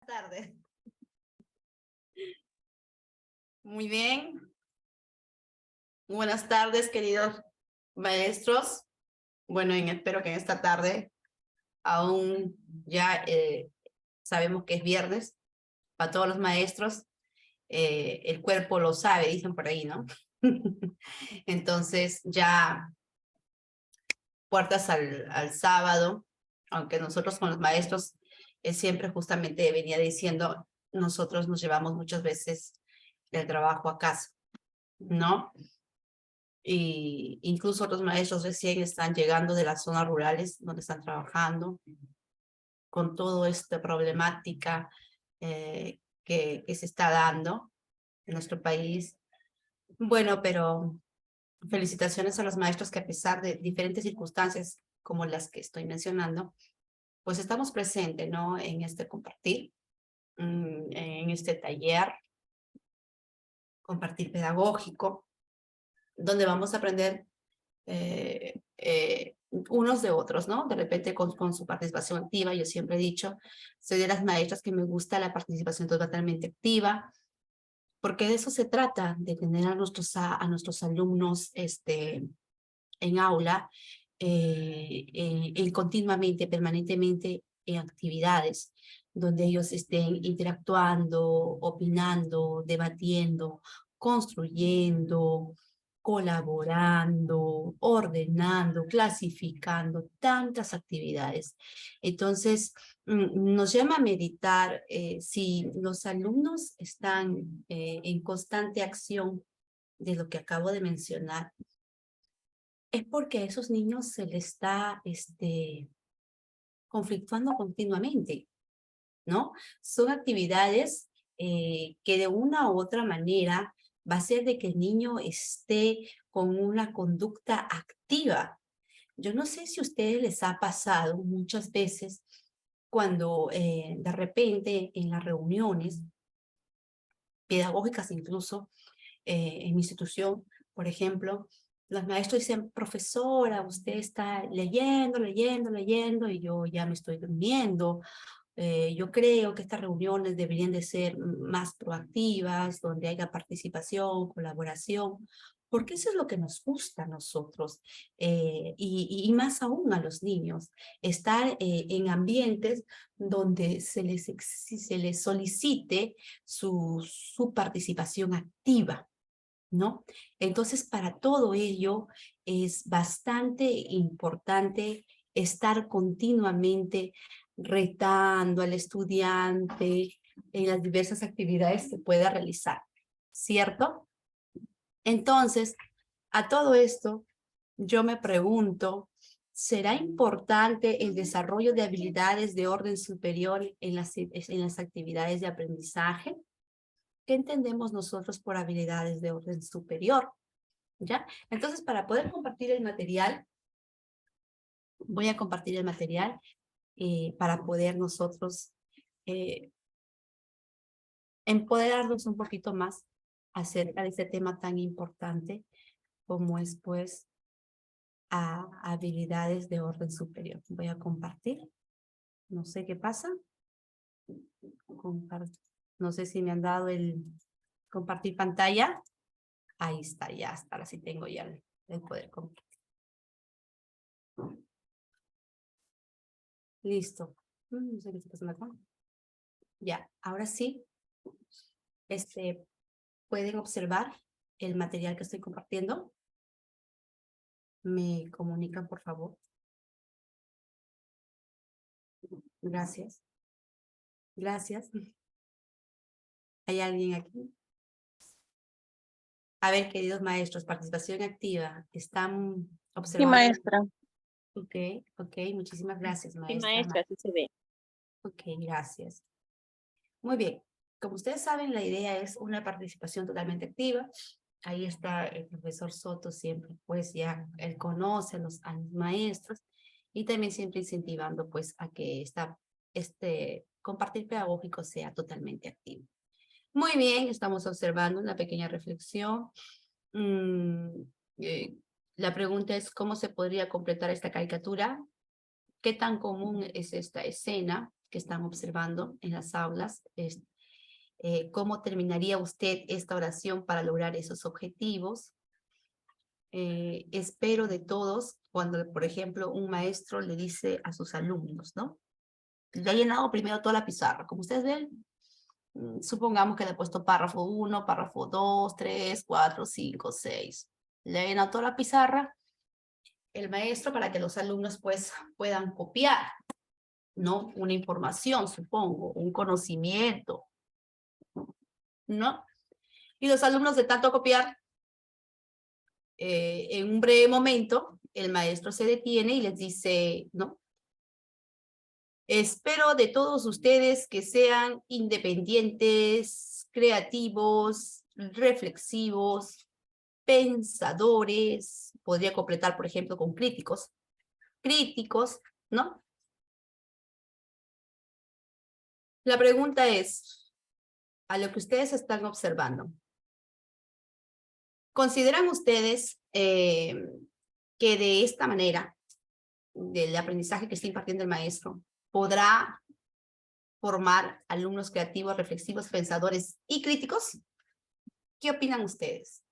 tardes. Muy bien. Buenas tardes, queridos maestros. Bueno, espero que en esta tarde aún ya sabemos que es viernes. Para todos los maestros, el cuerpo lo sabe, dicen por ahí, ¿no? Entonces ya puertas al sábado, aunque nosotros con los maestros siempre justamente venía diciendo, nosotros nos llevamos muchas veces el trabajo a casa, ¿no? Y incluso otros maestros recién están llegando de las zonas rurales donde están trabajando con toda esta problemática que se está dando en nuestro país. Bueno, pero felicitaciones a los maestros que a pesar de diferentes circunstancias como las que estoy mencionando, pues estamos presentes, ¿no? En este compartir, en este taller, compartir pedagógico, donde vamos a aprender unos de otros, ¿no? De repente con su participación activa, yo siempre he dicho, soy de las maestras que me gusta la participación totalmente activa, porque de eso se trata, de tener a nuestros alumnos en aula, continuamente, permanentemente en actividades, donde ellos estén interactuando, opinando, debatiendo, construyendo, colaborando, ordenando, clasificando, tantas actividades. Entonces, nos llama a meditar si los alumnos están en constante acción de lo que acabo de mencionar, es porque a esos niños se les está conflictuando continuamente, ¿no? Son actividades que de una u otra manera va a ser de que el niño esté con una conducta activa. Yo no sé si a ustedes les ha pasado muchas veces cuando de repente en las reuniones pedagógicas incluso en mi institución, por ejemplo, los maestros dicen, profesora, usted está leyendo, y yo ya me estoy durmiendo. Yo creo que estas reuniones deberían de ser más proactivas, donde haya participación, colaboración, porque eso es lo que nos gusta a nosotros, y más aún a los niños, estar en ambientes donde se les solicite su participación activa, ¿no? Entonces, para todo ello es bastante importante estar continuamente retando al estudiante en las diversas actividades que pueda realizar, ¿cierto? Entonces, a todo esto, yo me pregunto, ¿será importante el desarrollo de habilidades de orden superior en las actividades de aprendizaje? ¿Qué entendemos nosotros por habilidades de orden superior? ¿Ya? Entonces, para poder compartir el material, voy a compartir el material para poder nosotros empoderarnos un poquito más acerca de este tema tan importante como es, pues, habilidades de orden superior. Voy a compartir. No sé qué pasa. No sé si me han dado el compartir pantalla. Ahí está, ya está. Ahora sí tengo ya el poder compartir. Listo. No sé qué está pasando acá. Ya, ahora sí. Pueden observar el material que estoy compartiendo. Me comunican, por favor. Gracias. Gracias. ¿Hay alguien aquí? A ver, queridos maestros, participación activa. ¿Están Sí, observando? maestra. Ok, muchísimas gracias, Sí, maestra. maestra, sí se ve. Ok, gracias. Muy bien. Como ustedes saben, la idea es una participación totalmente activa. Ahí está el profesor Soto siempre, pues ya él conoce a los maestros y también siempre incentivando pues a que este compartir pedagógico sea totalmente activo. Muy bien, estamos observando una pequeña reflexión. Mm, eh, la pregunta es, ¿cómo se podría completar esta caricatura? ¿Qué tan común es esta escena? que están observando en las aulas. ¿Cómo terminaría usted esta oración para lograr esos objetivos? Espero de todos cuando, por ejemplo, un maestro le dice a sus alumnos, ¿no? Le ha llenado primero toda la pizarra. Como ustedes ven, supongamos que le he puesto párrafo 1, párrafo 2, 3, 4, 5, 6. Le ha llenado toda la pizarra el maestro para que los alumnos pues puedan copiar, ¿no? Una información, supongo, un conocimiento, ¿no? Y los alumnos de tanto copiar, en un breve momento, el maestro se detiene y les dice, ¿no? Espero de todos ustedes que sean independientes, creativos, reflexivos, pensadores. Podría completar, por ejemplo, con críticos, ¿no? La pregunta es, a lo que ustedes están observando, ¿consideran ustedes que de esta manera, del aprendizaje que está impartiendo el maestro, podrá formar alumnos creativos, reflexivos, pensadores y críticos? ¿Qué opinan ustedes?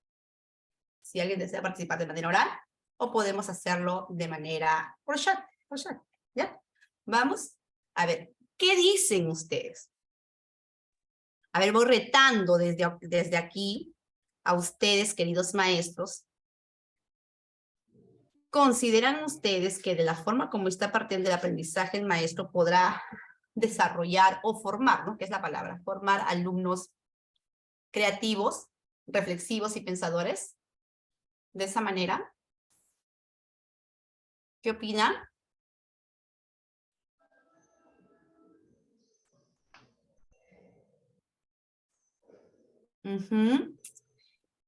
Si alguien desea participar de manera oral, o podemos hacerlo de manera por chat, ¿ya? Vamos a ver, ¿qué dicen ustedes? A ver, voy retando desde aquí a ustedes, queridos maestros. ¿Consideran ustedes que de la forma como está partiendo el aprendizaje el maestro podrá desarrollar o formar, ¿no? ¿Qué es la palabra? Formar alumnos creativos, reflexivos y pensadores? De esa manera. ¿Qué opinan?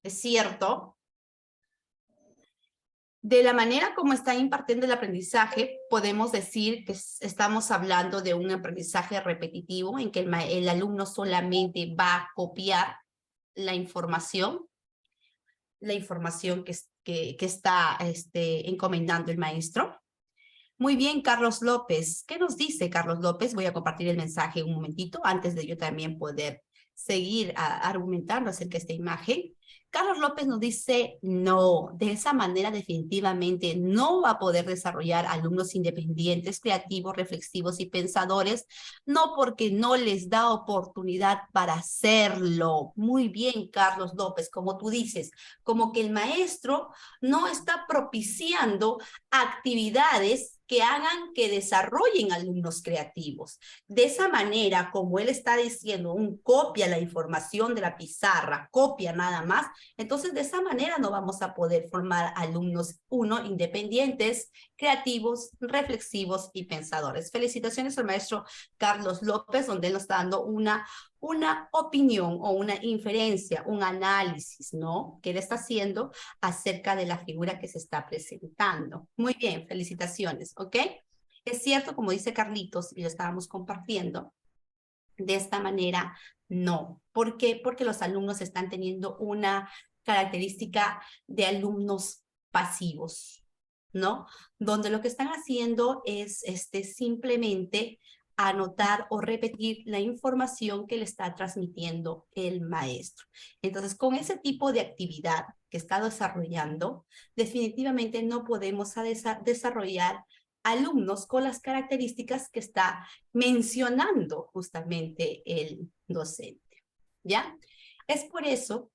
Es cierto. De la manera como está impartiendo el aprendizaje, podemos decir que estamos hablando de un aprendizaje repetitivo en que el alumno solamente va a copiar la información que está encomendando el maestro. Muy bien, Carlos López. ¿Qué nos dice Carlos López? Voy a compartir el mensaje un momentito antes de yo también poder seguir argumentando acerca de esta imagen. Carlos López nos dice, no, de esa manera definitivamente no va a poder desarrollar alumnos independientes, creativos, reflexivos y pensadores, no porque no les da oportunidad para hacerlo. Muy bien, Carlos López, como tú dices, como que el maestro no está propiciando actividades que hagan que desarrollen alumnos creativos. De esa manera, como él está diciendo, copia la información de la pizarra, copia nada más, entonces de esa manera no vamos a poder formar alumnos, independientes, creativos, reflexivos y pensadores. Felicitaciones al maestro Carlos López, donde él nos está dando una opinión o una inferencia, un análisis, ¿no? Que él está haciendo acerca de la figura que se está presentando. Muy bien, felicitaciones, ¿ok? Es cierto, como dice Carlitos, y lo estábamos compartiendo, de esta manera no. ¿Por qué? Porque los alumnos están teniendo una característica de alumnos pasivos, ¿no? Donde lo que están haciendo es simplemente anotar o repetir la información que le está transmitiendo el maestro. Entonces, con ese tipo de actividad que está desarrollando, definitivamente no podemos desarrollar alumnos con las características que está mencionando justamente el docente, ¿ya? Es por eso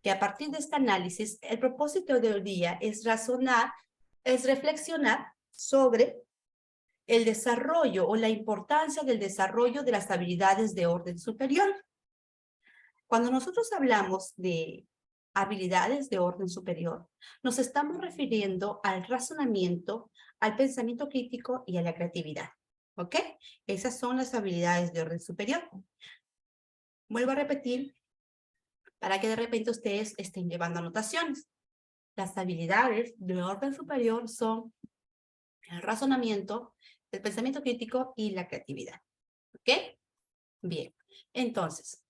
que a partir de este análisis, el propósito de hoy día es reflexionar sobre el desarrollo o la importancia del desarrollo de las habilidades de orden superior. Cuando nosotros hablamos de habilidades de orden superior, nos estamos refiriendo al razonamiento, al pensamiento crítico y a la creatividad. ¿Ok? Esas son las habilidades de orden superior. Vuelvo a repetir para que de repente ustedes estén llevando anotaciones. Las habilidades de orden superior son el razonamiento, el pensamiento crítico y la creatividad. ¿Ok? Bien. Entonces,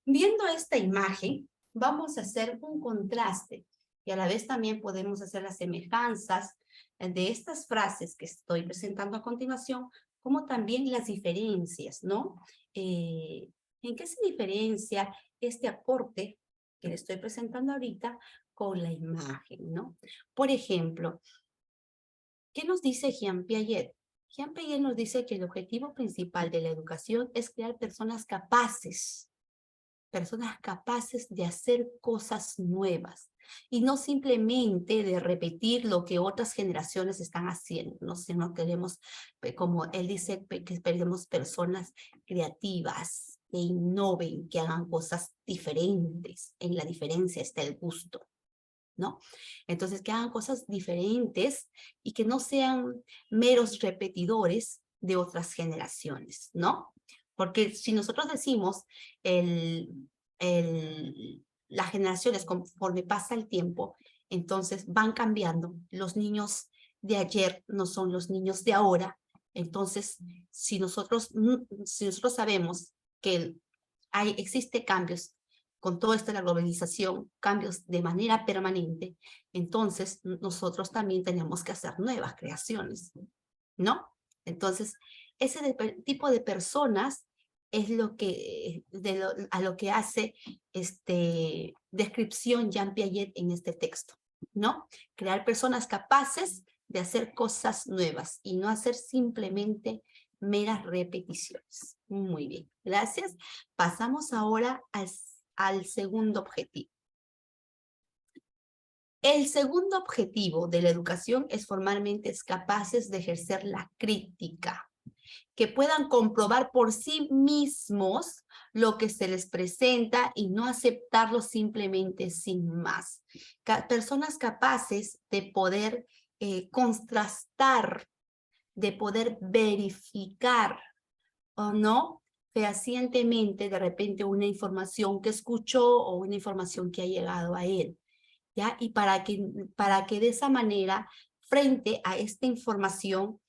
viendo esta imagen, vamos a hacer un contraste y a la vez también podemos hacer las semejanzas de estas frases que estoy presentando a continuación como también las diferencias, ¿no? ¿En qué se diferencia este aporte que le estoy presentando ahorita con la imagen, ¿no? Por ejemplo, ¿qué nos dice Jean Piaget? Jean Piaget nos dice que el objetivo principal de la educación es crear personas capaces de hacer cosas nuevas y no simplemente de repetir lo que otras generaciones están haciendo, ¿no? Sino queremos, como él dice, que queremos personas creativas, que innoven, que hagan cosas diferentes. En la diferencia está el gusto, ¿no? Entonces, que hagan cosas diferentes y que no sean meros repetidores de otras generaciones, ¿no? Porque si nosotros decimos las generaciones conforme pasa el tiempo, entonces van cambiando. Los niños de ayer no son los niños de ahora. Entonces, si nosotros sabemos que existe cambios con toda esta la globalización, cambios de manera permanente, entonces nosotros también tenemos que hacer nuevas creaciones, ¿no? Entonces, ese tipo de personas es lo que, a lo que hace descripción Jean Piaget en este texto, ¿no? Crear personas capaces de hacer cosas nuevas y no hacer simplemente meras repeticiones. Muy bien, gracias. Pasamos ahora al segundo objetivo. El segundo objetivo de la educación es formalmente capaces de ejercer la crítica, que puedan comprobar por sí mismos lo que se les presenta y no aceptarlo simplemente sin más. Personas capaces de poder contrastar, de poder verificar o no fehacientemente de repente una información que escuchó o una información que ha llegado a él, ¿ya? Y para que de esa manera, frente a esta información,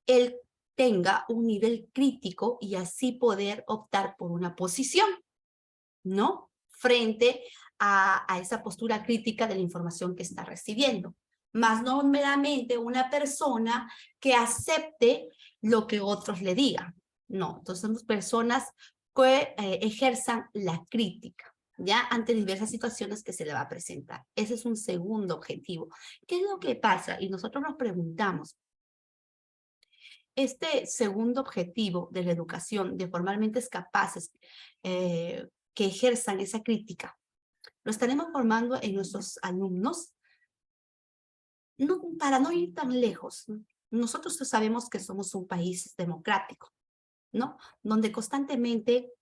él tenga un nivel crítico y así poder optar por una posición, ¿no? Frente a esa postura crítica de la información que está recibiendo. Más no meramente una persona que acepte lo que otros le digan. No, entonces somos personas que ejerzan la crítica, ¿ya? Ante diversas situaciones que se le va a presentar. Ese es un segundo objetivo. ¿Qué es lo que pasa? Y nosotros nos preguntamos, este segundo objetivo de la educación, de formalmente capaces que ejerzan esa crítica, lo estaremos formando en nuestros alumnos, no, para no ir tan lejos. Nosotros sabemos que somos un país democrático, ¿no? Donde constantemente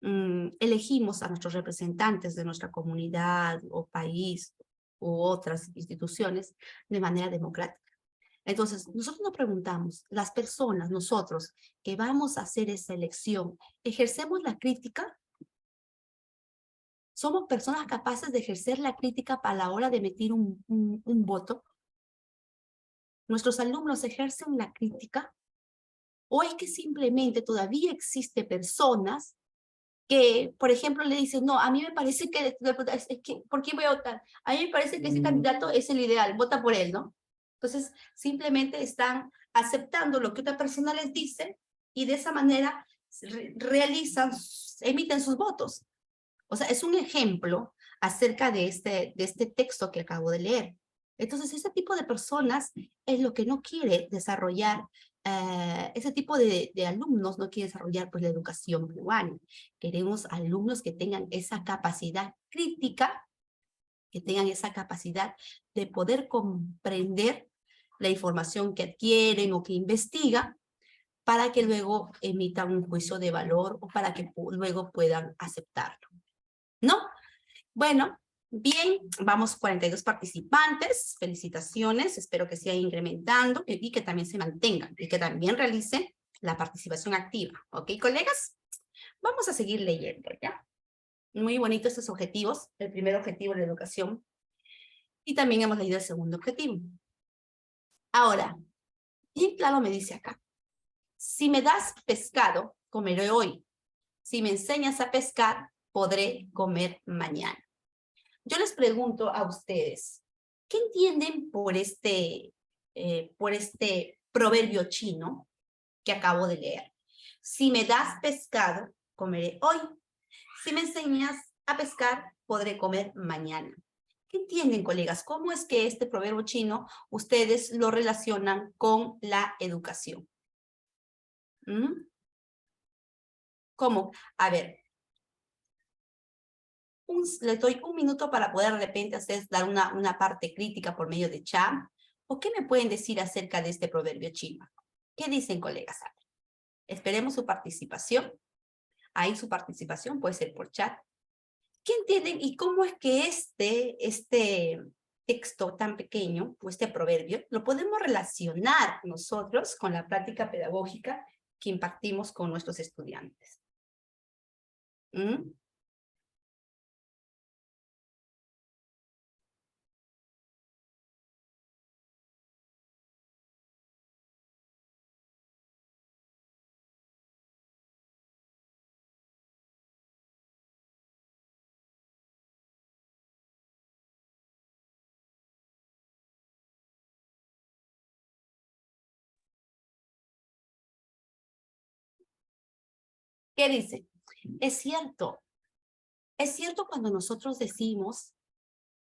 elegimos a nuestros representantes de nuestra comunidad o país u otras instituciones de manera democrática. Entonces, nosotros nos preguntamos, las personas, nosotros, que vamos a hacer esa elección, ¿ejercemos la crítica? ¿Somos personas capaces de ejercer la crítica para la hora de emitir un voto? ¿Nuestros alumnos ejercen la crítica? ¿O es que simplemente todavía existe personas que, por ejemplo, le dicen, no, a mí me parece que ¿por quién voy a votar? A mí me parece que ese candidato es el ideal, vota por él, ¿no? Entonces, simplemente están aceptando lo que otra persona les dice y de esa manera emiten sus votos. O sea, es un ejemplo acerca de este texto que acabo de leer. Entonces, ese tipo de personas es lo que no quiere desarrollar, ese tipo de alumnos no quiere desarrollar pues la educación peruana. Queremos alumnos que tengan esa capacidad crítica, que tengan esa capacidad de poder comprender la información que adquieren o que investigan para que luego emitan un juicio de valor o para que luego puedan aceptarlo, ¿no? Bueno, bien, vamos 42 participantes, felicitaciones, espero que sigan incrementando y que también se mantengan y que también realicen la participación activa, ¿ok, colegas? Vamos a seguir leyendo, ¿ya? Muy bonitos estos objetivos, el primer objetivo de la educación, y también hemos leído el segundo objetivo. Ahora, bien claro me dice acá, si me das pescado, comeré hoy. Si me enseñas a pescar, podré comer mañana. Yo les pregunto a ustedes, ¿qué entienden por este proverbio chino? que acabo de leer. Si me das pescado, comeré hoy. Si me enseñas a pescar, podré comer mañana. ¿Qué entienden, colegas? ¿Cómo es que este proverbio chino ustedes lo relacionan con la educación? ¿Mm? ¿Cómo? A ver, les doy un minuto para poder de repente ustedes dar una parte crítica por medio de chat. ¿O qué me pueden decir acerca de este proverbio chino? ¿Qué dicen, colegas? A ver, esperemos su participación. Ahí su participación puede ser por chat. ¿Qué entienden y cómo es que este texto tan pequeño, o este proverbio, lo podemos relacionar nosotros con la práctica pedagógica que impartimos con nuestros estudiantes? ¿Mm? ¿Qué dice? Es cierto cuando nosotros decimos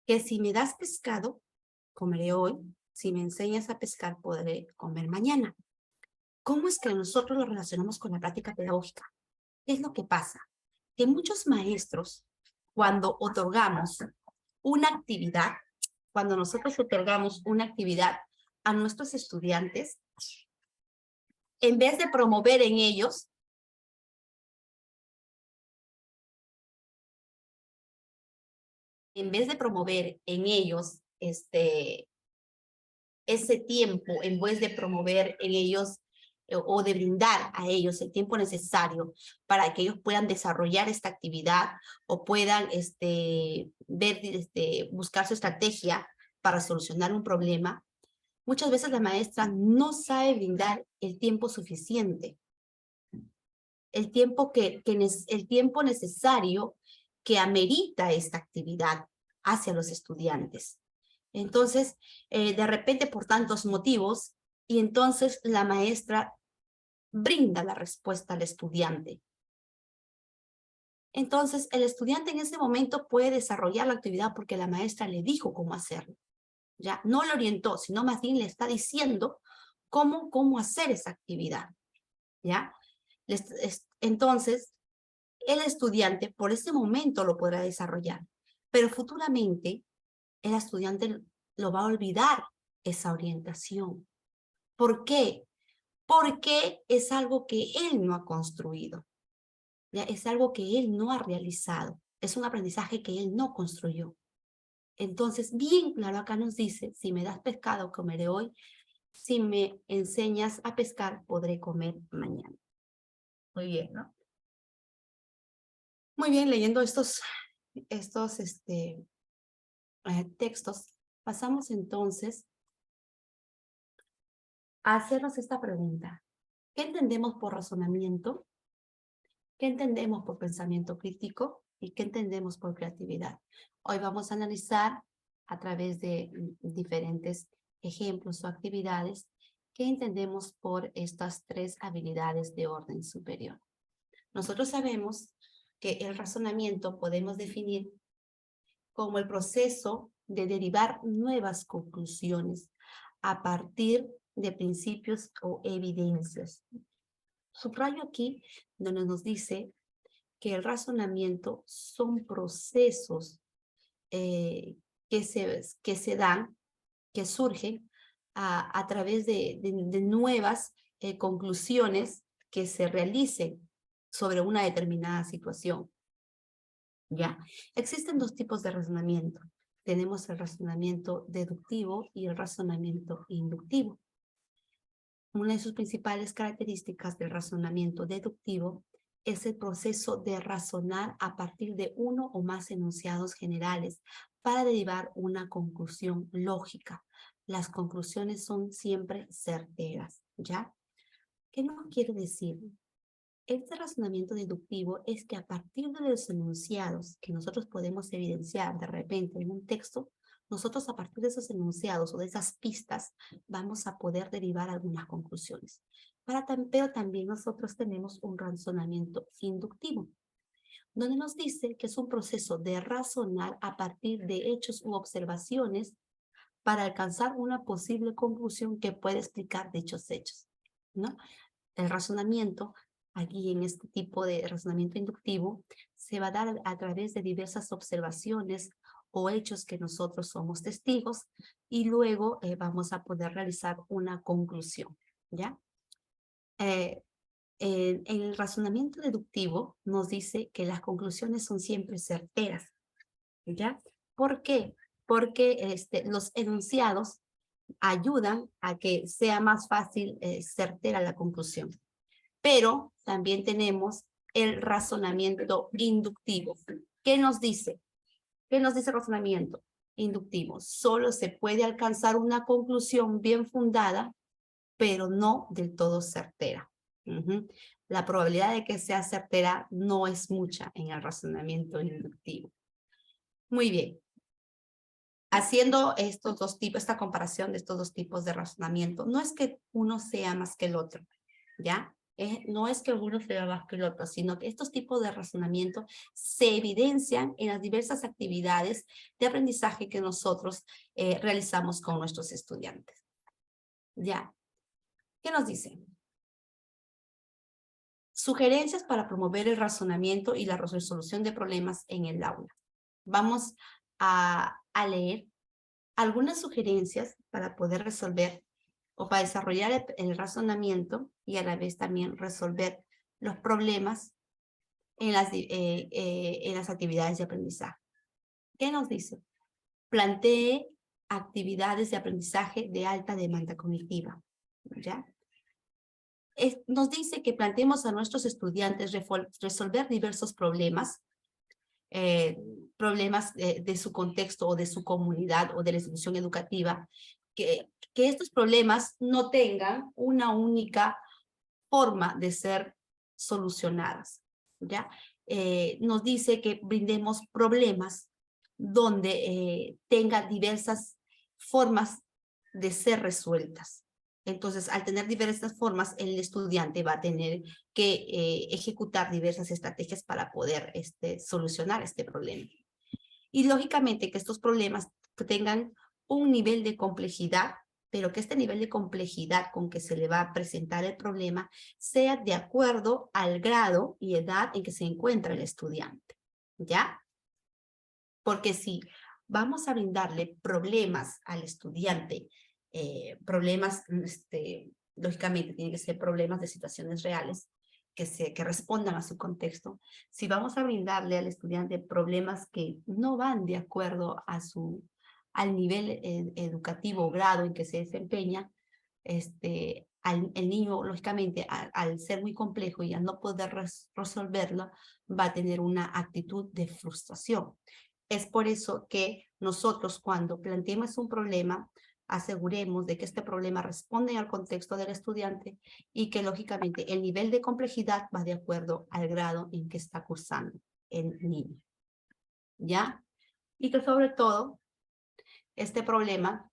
que si me das pescado, comeré hoy, si me enseñas a pescar, podré comer mañana. ¿Cómo es que nosotros lo relacionamos con la práctica pedagógica? ¿Qué es lo que pasa? Que muchos maestros, cuando otorgamos una actividad, cuando nosotros otorgamos una actividad a nuestros estudiantes, en vez de promover en ellos, ese tiempo, en vez de promover en ellos o de brindar a ellos el tiempo necesario para que ellos puedan desarrollar esta actividad o puedan buscar su estrategia para solucionar un problema, muchas veces la maestra no sabe brindar el tiempo suficiente, el tiempo necesario que amerita esta actividad hacia los estudiantes. Entonces, de repente por tantos motivos, y entonces la maestra brinda la respuesta al estudiante. Entonces, el estudiante en ese momento puede desarrollar la actividad porque la maestra le dijo cómo hacerlo. Ya no lo orientó, sino más bien le está diciendo cómo hacer esa actividad. ¿Ya? Entonces, el estudiante por ese momento lo podrá desarrollar, pero futuramente el estudiante lo va a olvidar esa orientación. ¿Por qué? Porque es algo que él no ha construido, ¿ya? Es algo que él no ha realizado, es un aprendizaje que él no construyó. Entonces, bien claro acá nos dice, si me das pescado, comeré hoy, si me enseñas a pescar, podré comer mañana. Muy bien, ¿no? Muy bien, leyendo estos textos, pasamos entonces a hacernos esta pregunta. ¿Qué entendemos por razonamiento? ¿Qué entendemos por pensamiento crítico? ¿Y qué entendemos por creatividad? Hoy vamos a analizar a través de diferentes ejemplos o actividades qué entendemos por estas tres habilidades de orden superior. Nosotros sabemos que el razonamiento podemos definir como el proceso de derivar nuevas conclusiones a partir de principios o evidencias. Subrayo aquí donde nos dice que el razonamiento son procesos que se dan, que surgen a través de nuevas conclusiones que se realicen sobre una determinada situación. ¿Ya? Existen dos tipos de razonamiento. Tenemos el razonamiento deductivo y el razonamiento inductivo. Una de sus principales características del razonamiento deductivo es el proceso de razonar a partir de uno o más enunciados generales para derivar una conclusión lógica. Las conclusiones son siempre certeras, ¿ya? ¿Qué nos quiere decir? Este razonamiento deductivo es que a partir de los enunciados que nosotros podemos evidenciar de repente en un texto, nosotros a partir de esos enunciados o de esas pistas vamos a poder derivar algunas conclusiones. pero también nosotros tenemos un razonamiento inductivo, donde nos dice que es un proceso de razonar a partir de hechos u observaciones para alcanzar una posible conclusión que puede explicar dichos hechos, ¿no? El razonamiento, aquí en este tipo de razonamiento inductivo, se va a dar a través de diversas observaciones o hechos que nosotros somos testigos y luego vamos a poder realizar una conclusión, ¿ya? En el razonamiento deductivo nos dice que las conclusiones son siempre certeras, ¿ya? ¿Por qué? Porque los enunciados ayudan a que sea más fácil, certera la conclusión. Pero también tenemos el razonamiento inductivo. ¿Qué nos dice? ¿Qué nos dice el razonamiento inductivo? Solo se puede alcanzar una conclusión bien fundada, pero no del todo certera. La probabilidad de que sea certera no es mucha en el razonamiento inductivo. Muy bien. Haciendo estos dos tipos, esta comparación de estos dos tipos de razonamiento, no es que uno sea más que el otro, ¿ya? No es que uno sea más que el otro, sino que estos tipos de razonamiento se evidencian en las diversas actividades de aprendizaje que nosotros realizamos con nuestros estudiantes, ¿ya? ¿Qué nos dicen? Sugerencias para promover el razonamiento y la resolución de problemas en el aula. Vamos a leer algunas sugerencias para poder resolver o para desarrollar el razonamiento y a la vez también resolver los problemas en las actividades de aprendizaje. ¿Qué nos dice? Plantee actividades de aprendizaje de alta demanda cognitiva, ¿ya? Nos dice que planteemos a nuestros estudiantes resolver diversos problemas, problemas de su contexto o de su comunidad o de la institución educativa, que estos problemas no tengan una única forma de ser solucionadas, ¿ya? Nos dice que brindemos problemas donde tenga diversas formas de ser resueltas. Entonces, al tener diversas formas, el estudiante va a tener que ejecutar diversas estrategias para poder solucionar este problema. Y lógicamente que estos problemas tengan un nivel de complejidad, pero que este nivel de complejidad con que se le va a presentar el problema sea de acuerdo al grado y edad en que se encuentra el estudiante, ¿ya? Porque si vamos a brindarle problemas al estudiante, problemas, lógicamente tienen que ser problemas de situaciones reales, que respondan a su contexto. Si vamos a brindarle al estudiante problemas que no van de acuerdo al nivel educativo o grado en que se desempeña, el niño, lógicamente, al ser muy complejo y al no poder resolverlo, va a tener una actitud de frustración. Es por eso que nosotros cuando planteemos un problema, aseguremos de que este problema responde al contexto del estudiante y que lógicamente el nivel de complejidad va de acuerdo al grado en que está cursando el niño, ¿ya? Y que sobre todo este problema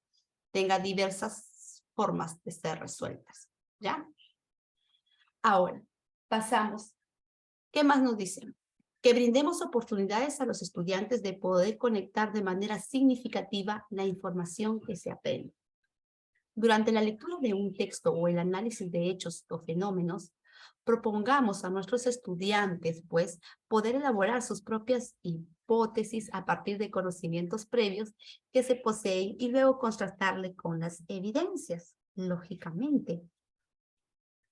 tenga diversas formas de ser resueltas, ¿ya? Ahora, pasamos. ¿Qué más nos dicen? Que brindemos oportunidades a los estudiantes de poder conectar de manera significativa la información que se aprende. Durante la lectura de un texto o el análisis de hechos o fenómenos, propongamos a nuestros estudiantes, pues, poder elaborar sus propias hipótesis a partir de conocimientos previos que se poseen y luego contrastarle con las evidencias, lógicamente.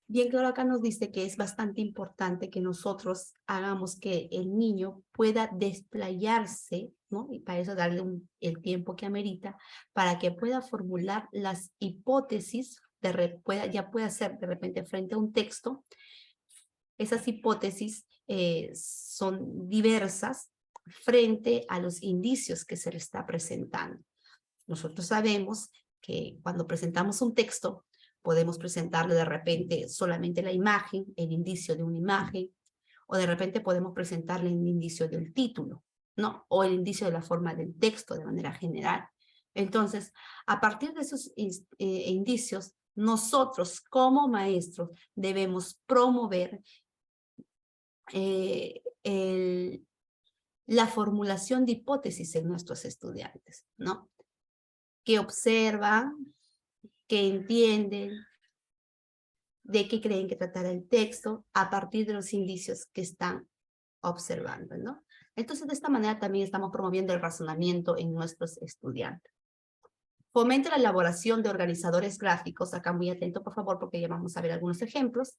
Bien claro, acá nos dice que es bastante importante que nosotros hagamos que el niño pueda desplayarse, ¿no? Y para eso darle el tiempo que amerita, para que pueda formular las hipótesis, ya pueda hacer de repente frente a un texto. Esas hipótesis son diversas frente a los indicios que se le está presentando. Nosotros sabemos que cuando presentamos un texto, podemos presentarle de repente solamente la imagen, el indicio de una imagen, o de repente podemos presentarle el indicio del título, ¿no? O el indicio de la forma del texto de manera general. Entonces, a partir de esos indicios, nosotros como maestros debemos promover la formulación de hipótesis en nuestros estudiantes, ¿no? Que observan, que entienden, de qué creen que tratará el texto a partir de los indicios que están observando, ¿no? Entonces, de esta manera también estamos promoviendo el razonamiento en nuestros estudiantes. Fomenta la elaboración de organizadores gráficos. Acá muy atento, por favor, porque ya vamos a ver algunos ejemplos.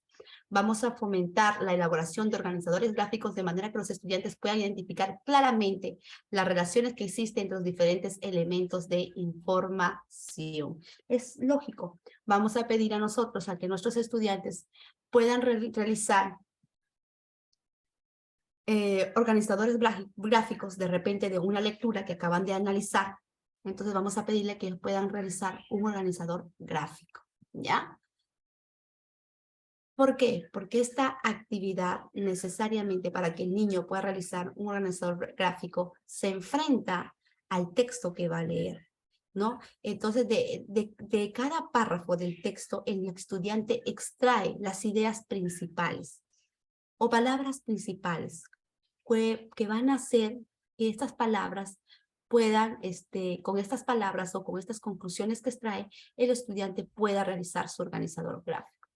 Vamos a fomentar la elaboración de organizadores gráficos de manera que los estudiantes puedan identificar claramente las relaciones que existen entre los diferentes elementos de información. Es lógico. Vamos a pedir a nosotros, a que nuestros estudiantes puedan realizar organizadores gráficos de repente de una lectura que acaban de analizar. Entonces vamos a pedirle que puedan realizar un organizador gráfico, ¿ya? ¿Por qué? Porque esta actividad necesariamente para que el niño pueda realizar un organizador gráfico se enfrenta al texto que va a leer, ¿no? Entonces de cada párrafo del texto el estudiante extrae las ideas principales o palabras principales que van a hacer que estas palabras puedan, con estas palabras o con estas conclusiones que extrae, el estudiante pueda realizar su organizador gráfico.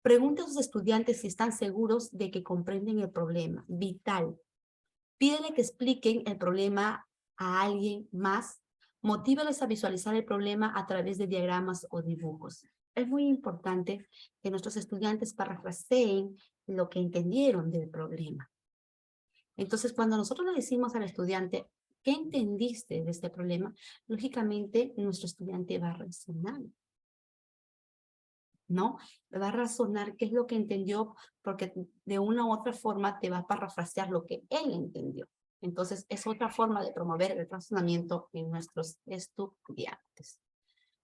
Pregunte a sus estudiantes si están seguros de que comprenden el problema. Vital. Pídele que expliquen el problema a alguien más. Motívales a visualizar el problema a través de diagramas o dibujos. Es muy importante que nuestros estudiantes parafraseen lo que entendieron del problema. Entonces, cuando nosotros le decimos al estudiante, ¿qué entendiste de este problema? Lógicamente, nuestro estudiante va a razonar, ¿no? Va a razonar qué es lo que entendió, porque de una u otra forma te va a parafrasear lo que él entendió. Entonces, es otra forma de promover el razonamiento en nuestros estudiantes.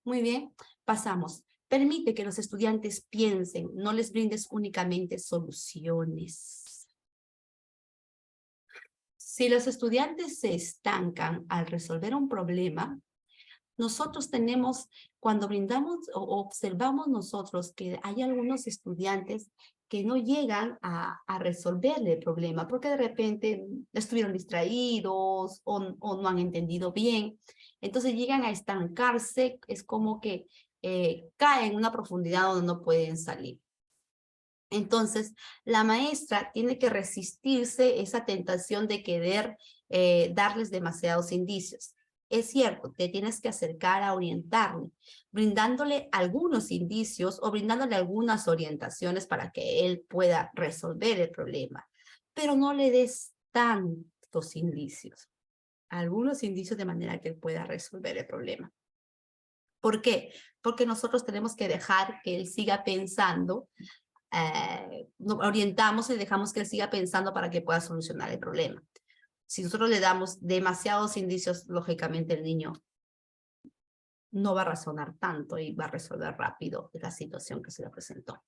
Muy bien, pasamos. Permite que los estudiantes piensen, no les brindes únicamente soluciones. Si los estudiantes se estancan al resolver un problema, nosotros tenemos, cuando brindamos o observamos nosotros que hay algunos estudiantes que no llegan a resolver el problema porque de repente estuvieron distraídos o no han entendido bien, entonces llegan a estancarse, es como que caen en una profundidad donde no pueden salir. Entonces, la maestra tiene que resistirse esa tentación de querer darles demasiados indicios. Es cierto, te tienes que acercar a orientarle, brindándole algunos indicios o brindándole algunas orientaciones para que él pueda resolver el problema, pero no le des tantos indicios, algunos indicios de manera que él pueda resolver el problema. ¿Por qué? Porque nosotros tenemos que dejar que él siga pensando, orientamos y dejamos que él siga pensando para que pueda solucionar el problema. Si nosotros le damos demasiados indicios, lógicamente el niño no va a razonar tanto y va a resolver rápido la situación que se le presentó.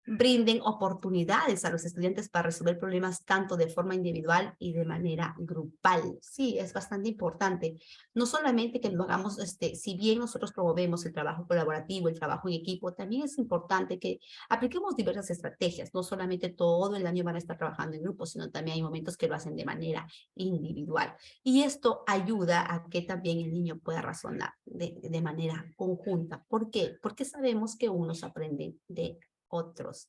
Brinden oportunidades a los estudiantes para resolver problemas tanto de forma individual y de manera grupal. Sí, es bastante importante. No solamente que lo hagamos, si bien nosotros promovemos el trabajo colaborativo, el trabajo en equipo, también es importante que apliquemos diversas estrategias. No solamente todo el año van a estar trabajando en grupo, sino también hay momentos que lo hacen de manera individual. Y esto ayuda a que también el niño pueda razonar de manera conjunta. ¿Por qué? Porque sabemos que unos aprenden de otros.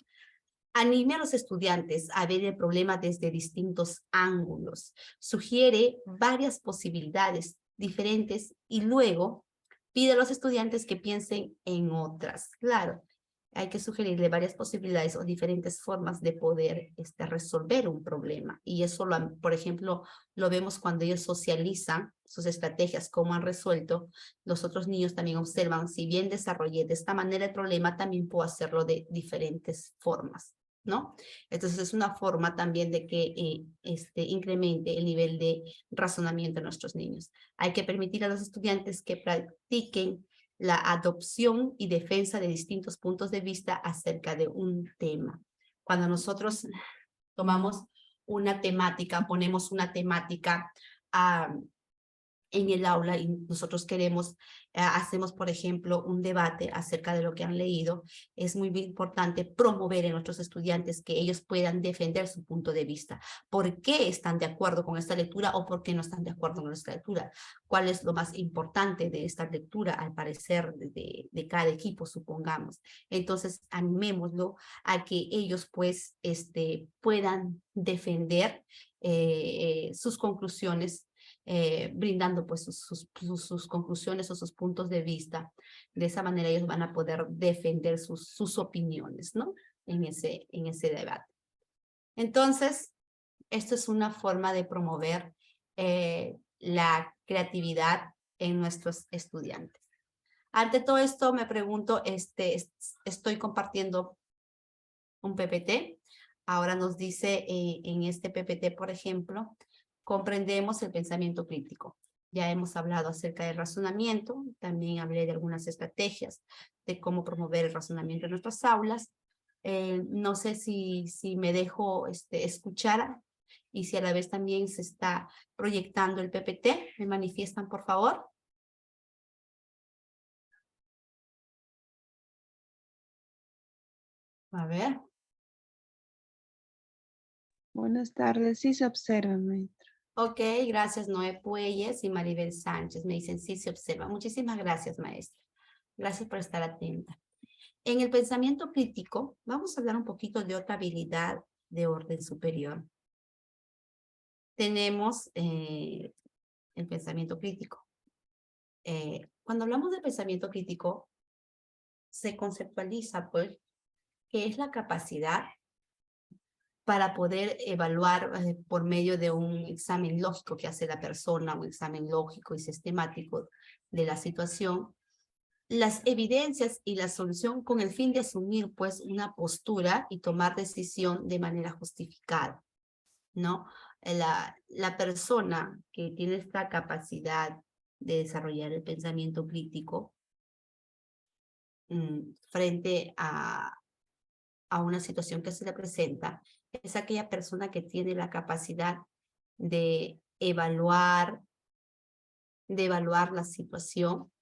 Anime a los estudiantes a ver el problema desde distintos ángulos. Sugiere varias posibilidades diferentes y luego pide a los estudiantes que piensen en otras. Claro, hay que sugerirle varias posibilidades o diferentes formas de poder resolver un problema. Y eso, por ejemplo, lo vemos cuando ellos socializan sus estrategias, cómo han resuelto. Los otros niños también observan, si bien desarrollé de esta manera el problema, también puedo hacerlo de diferentes formas, ¿no? Entonces es una forma también de que incremente el nivel de razonamiento de nuestros niños. Hay que permitir a los estudiantes que practiquen la adopción y defensa de distintos puntos de vista acerca de un tema. Cuando nosotros tomamos una temática, ponemos una temática en el aula y nosotros queremos, hacemos, por ejemplo, un debate acerca de lo que han leído, es muy importante promover en nuestros estudiantes que ellos puedan defender su punto de vista. ¿Por qué están de acuerdo con esta lectura o por qué no están de acuerdo con esta lectura? ¿Cuál es lo más importante de esta lectura, al parecer, de cada equipo, supongamos? Entonces, animémoslo a que ellos, pues, puedan defender sus conclusiones, brindando pues sus conclusiones o sus puntos de vista. De esa manera ellos van a poder defender sus opiniones, ¿no? En ese debate. Entonces, esto es una forma de promover la creatividad en nuestros estudiantes. Ante todo esto me pregunto, estoy compartiendo un PPT. Ahora nos dice en este PPT, por ejemplo, comprendemos el pensamiento crítico. Ya hemos hablado acerca del razonamiento, también hablé de algunas estrategias de cómo promover el razonamiento en nuestras aulas. No sé si me dejo escuchar y si a la vez también se está proyectando el PPT. ¿Me manifiestan, por favor? A ver. Buenas tardes, sí se observa, maestra. Ok, gracias Noé Puelles y Maribel Sánchez. Me dicen sí se observa. Muchísimas gracias, maestra. Gracias por estar atenta. En el pensamiento crítico, vamos a hablar un poquito de otra habilidad de orden superior. Tenemos el pensamiento crítico. Cuando hablamos de pensamiento crítico, se conceptualiza, pues, que es la capacidad para poder evaluar por medio de un examen lógico que hace la persona, un examen lógico y sistemático de la situación, las evidencias y la solución con el fin de asumir pues una postura y tomar decisión de manera justificada, ¿no? La persona que tiene esta capacidad de desarrollar el pensamiento crítico frente a una situación que se le presenta, es aquella persona que tiene la capacidad de evaluar la situación,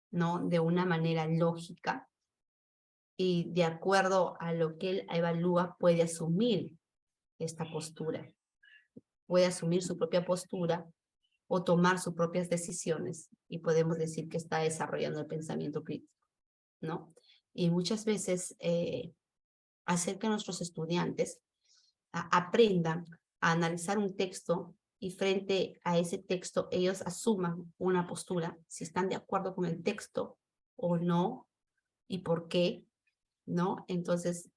¿no? De una manera lógica y de acuerdo a lo que él evalúa puede asumir esta postura, puede asumir su propia postura o tomar sus propias decisiones y podemos decir que está desarrollando el pensamiento crítico, ¿no? Y muchas veces hacer que nuestros estudiantes aprendan a analizar un texto y frente a ese texto ellos asuman una postura, si están de acuerdo con el texto o no y por qué, ¿no? Entonces,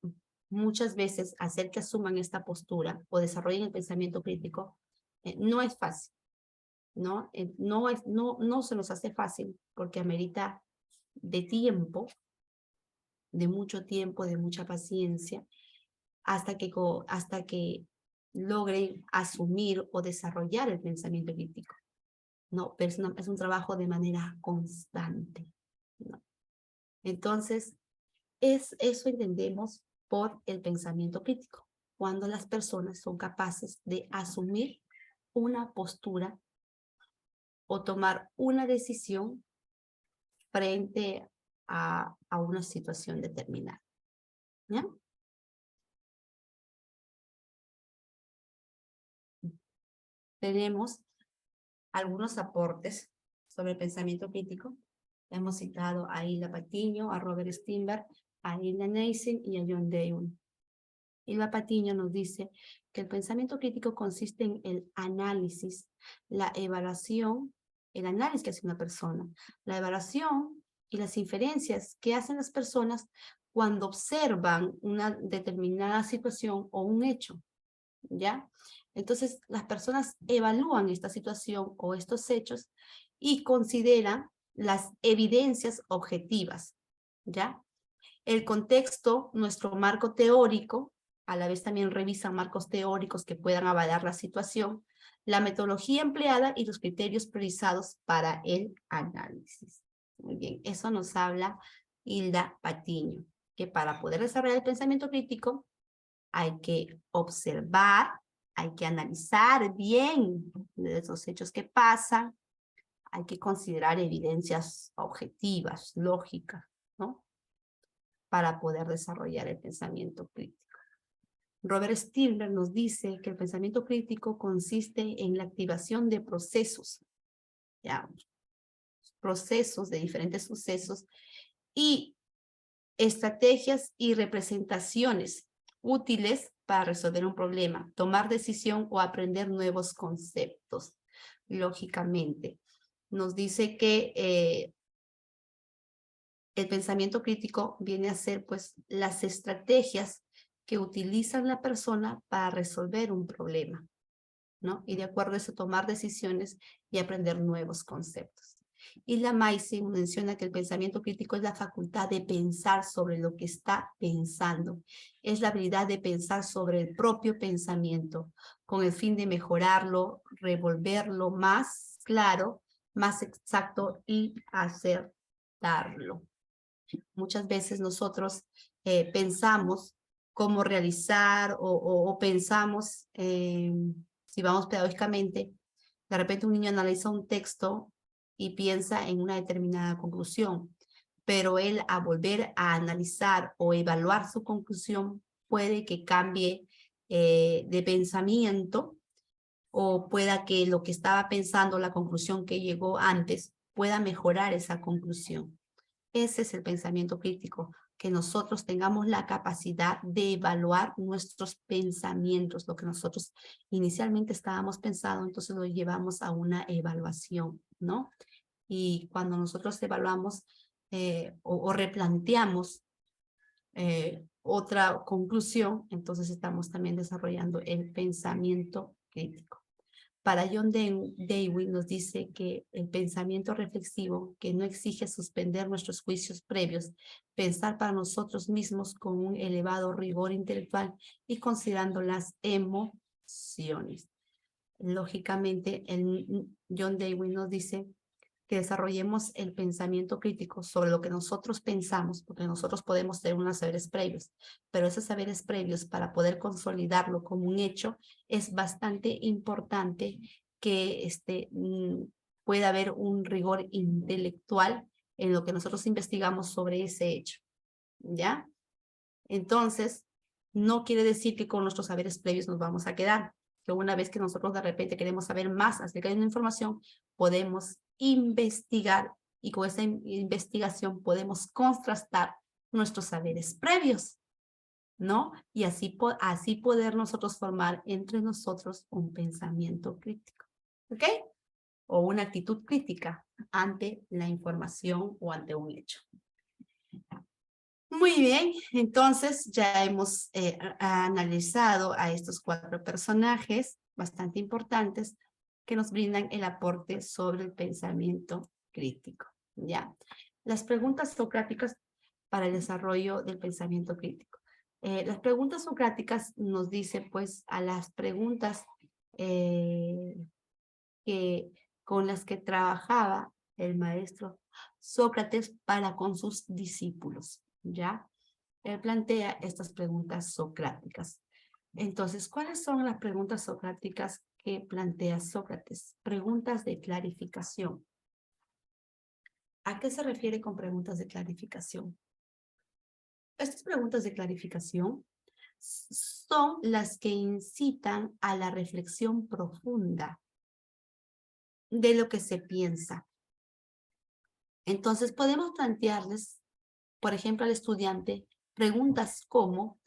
muchas veces hacer que asuman esta postura o desarrollen el pensamiento crítico no es fácil, ¿no? No se nos hace fácil porque amerita de tiempo, de mucho tiempo, de mucha paciencia, hasta que logren asumir o desarrollar el pensamiento crítico, ¿no? Pero es un trabajo de manera constante, ¿no? Entonces, eso entendemos por el pensamiento crítico, cuando las personas son capaces de asumir una postura o tomar una decisión frente a una situación determinada, ¿ya? Tenemos algunos aportes sobre el pensamiento crítico. Hemos citado a Hilda Patiño, a Robert Steinberg, a Hilda Neisen y a John Dewey. Hilda Patiño nos dice que el pensamiento crítico consiste en el análisis, la evaluación, el análisis que hace una persona, la evaluación y las inferencias que hacen las personas cuando observan una determinada situación o un hecho, ¿ya? Entonces, las personas evalúan esta situación o estos hechos y consideran las evidencias objetivas, ¿ya? El contexto, nuestro marco teórico, a la vez también revisan marcos teóricos que puedan avalar la situación, la metodología empleada y los criterios priorizados para el análisis. Muy bien, eso nos habla Hilda Patiño, que para poder desarrollar el pensamiento crítico hay que observar, hay que analizar bien esos hechos que pasan, hay que considerar evidencias objetivas, lógicas, ¿no? Para poder desarrollar el pensamiento crítico. Robert Stirner nos dice que el pensamiento crítico consiste en la activación de procesos, ¿ya? Procesos de diferentes sucesos y estrategias y representaciones útiles para resolver un problema, tomar decisión o aprender nuevos conceptos. Lógicamente, nos dice que el pensamiento crítico viene a ser pues las estrategias que utiliza la persona para resolver un problema, ¿no? Y de acuerdo a eso tomar decisiones y aprender nuevos conceptos. Y la Macy menciona que el pensamiento crítico es la facultad de pensar sobre lo que está pensando. Es la habilidad de pensar sobre el propio pensamiento con el fin de mejorarlo, revolverlo más claro, más exacto y acertarlo. Muchas veces nosotros pensamos cómo realizar o pensamos, si vamos pedagógicamente, de repente un niño analiza un texto y piensa en una determinada conclusión, pero él a volver a analizar o evaluar su conclusión puede que cambie de pensamiento o pueda que lo que estaba pensando, la conclusión que llegó antes, pueda mejorar esa conclusión. Ese es el pensamiento crítico, que nosotros tengamos la capacidad de evaluar nuestros pensamientos, lo que nosotros inicialmente estábamos pensando, entonces lo llevamos a una evaluación, ¿no? Y cuando nosotros evaluamos o replanteamos otra conclusión, entonces estamos también desarrollando el pensamiento crítico. Para John Dewey nos dice que el pensamiento reflexivo, que no exige suspender nuestros juicios previos, pensar para nosotros mismos con un elevado rigor intelectual y considerando las emociones. Lógicamente, John Dewey nos dice que desarrollemos el pensamiento crítico sobre lo que nosotros pensamos, porque nosotros podemos tener unos saberes previos, pero esos saberes previos para poder consolidarlo como un hecho es bastante importante que pueda haber un rigor intelectual en lo que nosotros investigamos sobre ese hecho, ¿ya? Entonces, no quiere decir que con nuestros saberes previos nos vamos a quedar, que una vez que nosotros de repente queremos saber más acerca de una información, podemos investigar y con esa investigación podemos contrastar nuestros saberes previos, ¿no? Y así poder nosotros formar entre nosotros un pensamiento crítico, ¿ok? O una actitud crítica ante la información o ante un hecho. Muy bien, entonces ya hemos analizado a estos 4 personajes bastante importantes que nos brindan el aporte sobre el pensamiento crítico, ¿ya? Las preguntas socráticas para el desarrollo del pensamiento crítico. Las preguntas socráticas nos dicen, pues, a las preguntas con las que trabajaba el maestro Sócrates para con sus discípulos, ¿ya? Él plantea estas preguntas socráticas. Entonces, ¿cuáles son las preguntas socráticas que plantea Sócrates? Preguntas de clarificación. ¿A qué se refiere con preguntas de clarificación? Estas preguntas de clarificación son las que incitan a la reflexión profunda de lo que se piensa. Entonces, podemos plantearles, por ejemplo, al estudiante, preguntas como,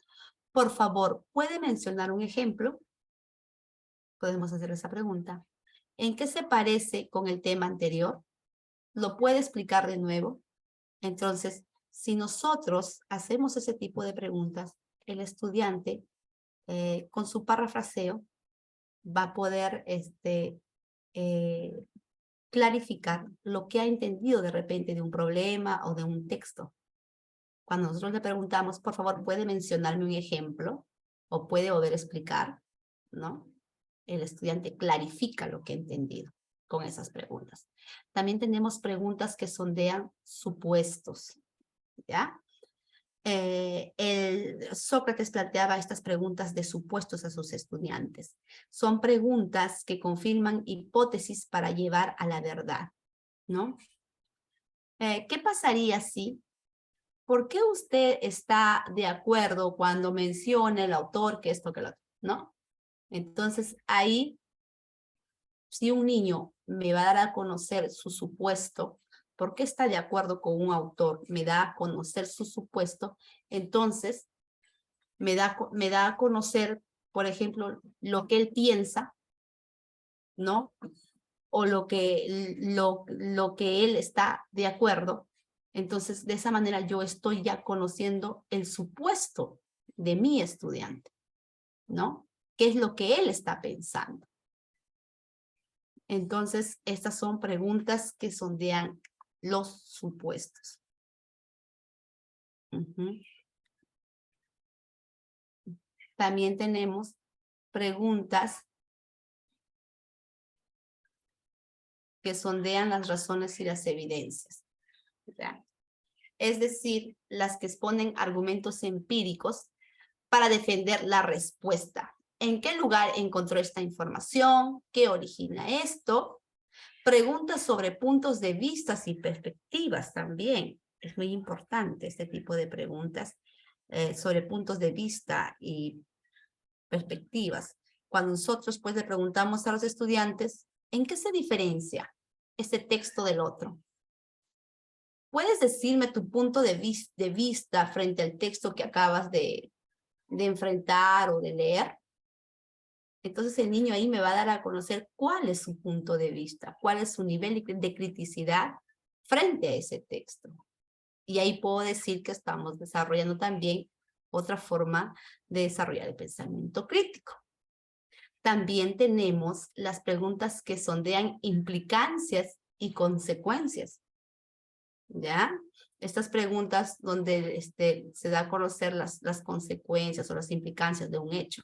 por favor, ¿puede mencionar un ejemplo? Podemos hacer esa pregunta. ¿En qué se parece con el tema anterior? ¿Lo puede explicar de nuevo? Entonces, si nosotros hacemos ese tipo de preguntas, el estudiante, con su parafraseo, va a poder clarificar lo que ha entendido de repente de un problema o de un texto. Cuando nosotros le preguntamos, por favor, ¿puede mencionarme un ejemplo? ¿O puede volver a explicar? ¿No? El estudiante clarifica lo que ha entendido con esas preguntas. También tenemos preguntas que sondean supuestos, ¿ya? Sócrates planteaba estas preguntas de supuestos a sus estudiantes. Son preguntas que confirman hipótesis para llevar a la verdad. ¿no? ¿Qué pasaría si? ¿Por qué usted está de acuerdo cuando menciona el autor que esto que lo otro? ¿No? Entonces, ahí, si un niño me va a dar a conocer su supuesto, ¿por qué está de acuerdo con un autor? Me da a conocer su supuesto, entonces me da a conocer, por ejemplo, lo que él piensa, ¿no? O lo que él está de acuerdo. Entonces, de esa manera yo estoy ya conociendo el supuesto de mi estudiante, ¿no? ¿Qué es lo que él está pensando? Entonces, estas son preguntas que sondean los supuestos. Ujú. También tenemos preguntas que sondean las razones y las evidencias. ¿Ya? Es decir, las que exponen argumentos empíricos para defender la respuesta. ¿En qué lugar encontró esta información? ¿Qué origina esto? Preguntas sobre puntos de vista y perspectivas también. Es muy importante este tipo de preguntas sobre puntos de vista y perspectivas. Cuando nosotros pues le preguntamos a los estudiantes, ¿en qué se diferencia este texto del otro? ¿Puedes decirme tu punto de vista frente al texto que acabas de enfrentar o de leer? Entonces el niño ahí me va a dar a conocer cuál es su punto de vista, cuál es su nivel de criticidad frente a ese texto. Y ahí puedo decir que estamos desarrollando también otra forma de desarrollar el pensamiento crítico. También tenemos las preguntas que sondean implicancias y consecuencias. ¿Ya? Estas preguntas donde se da a conocer las consecuencias o las implicancias de un hecho.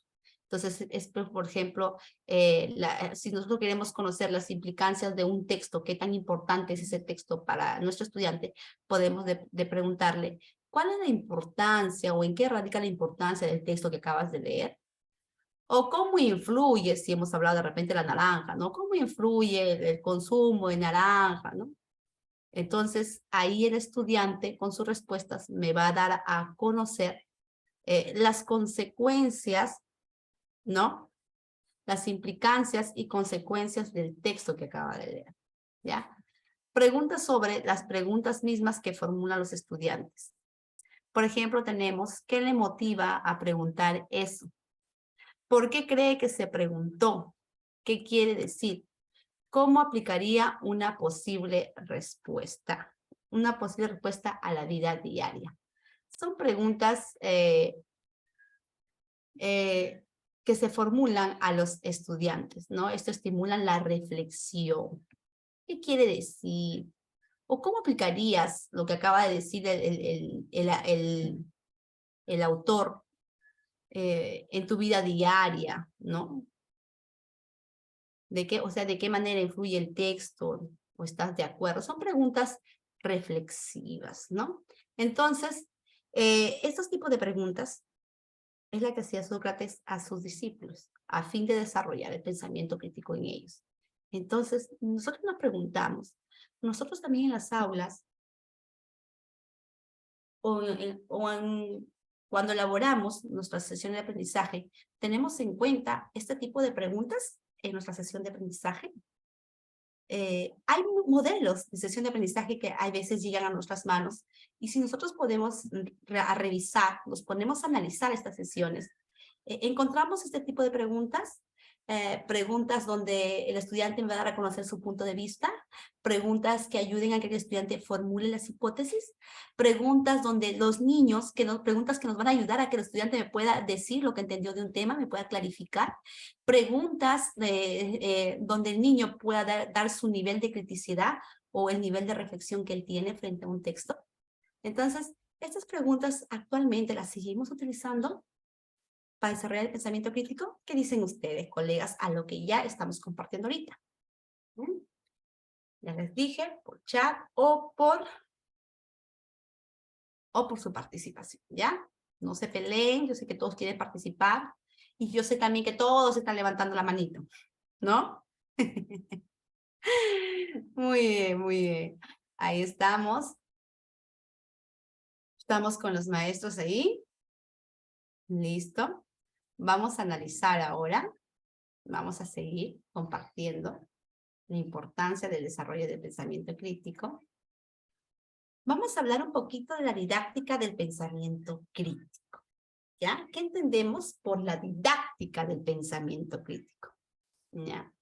Entonces, por ejemplo, si nosotros queremos conocer las implicancias de un texto, qué tan importante es ese texto para nuestro estudiante, podemos de preguntarle, ¿cuál es la importancia o en qué radica la importancia del texto que acabas de leer? O cómo influye, si hemos hablado de repente de la naranja, ¿no? ¿Cómo influye el consumo de naranja, ¿no? Entonces, ahí el estudiante con sus respuestas me va a dar a conocer las consecuencias, ¿no? Las implicancias y consecuencias del texto que acaba de leer, ¿ya? Preguntas sobre las preguntas mismas que formulan los estudiantes. Por ejemplo, tenemos, ¿qué le motiva a preguntar eso? ¿Por qué cree que se preguntó? ¿Qué quiere decir? ¿Cómo aplicaría una posible respuesta? Una posible respuesta a la vida diaria. Son preguntas que se formulan a los estudiantes, ¿no? Esto estimula la reflexión. ¿Qué quiere decir? ¿O cómo aplicarías lo que acaba de decir el autor en tu vida diaria, ¿no? ¿De qué manera influye el texto? ¿O estás de acuerdo? Son preguntas reflexivas, ¿no? Entonces, estos tipos de preguntas es la que hacía Sócrates a sus discípulos, a fin de desarrollar el pensamiento crítico en ellos. Entonces, nosotros nos preguntamos, nosotros también en las aulas, cuando elaboramos nuestra sesión de aprendizaje, ¿tenemos en cuenta este tipo de preguntas en nuestra sesión de aprendizaje? Hay modelos de sesión de aprendizaje que a veces llegan a nuestras manos y si nosotros podemos revisar, nos ponemos a analizar estas sesiones, encontramos este tipo de preguntas, preguntas donde el estudiante me va a dar a conocer su punto de vista, preguntas que ayuden a que el estudiante formule las hipótesis, preguntas donde los niños, preguntas que nos van a ayudar a que el estudiante me pueda decir lo que entendió de un tema, me pueda clarificar, preguntas donde el niño pueda dar su nivel de criticidad o el nivel de reflexión que él tiene frente a un texto. Entonces, estas preguntas actualmente las seguimos utilizando para desarrollar el pensamiento crítico. ¿Qué dicen ustedes, colegas, a lo que ya estamos compartiendo ahorita? Ya les dije, por chat o por su participación, ¿ya? No se peleen, yo sé que todos quieren participar y yo sé también que todos están levantando la manito, ¿no? Muy bien, muy bien. Ahí estamos. Estamos con los maestros ahí. Listo. Vamos a analizar ahora. Vamos a seguir compartiendo la importancia del desarrollo del pensamiento crítico. Vamos a hablar un poquito de la didáctica del pensamiento crítico. ¿Ya? ¿Qué entendemos por la didáctica del pensamiento crítico? ¿Ya?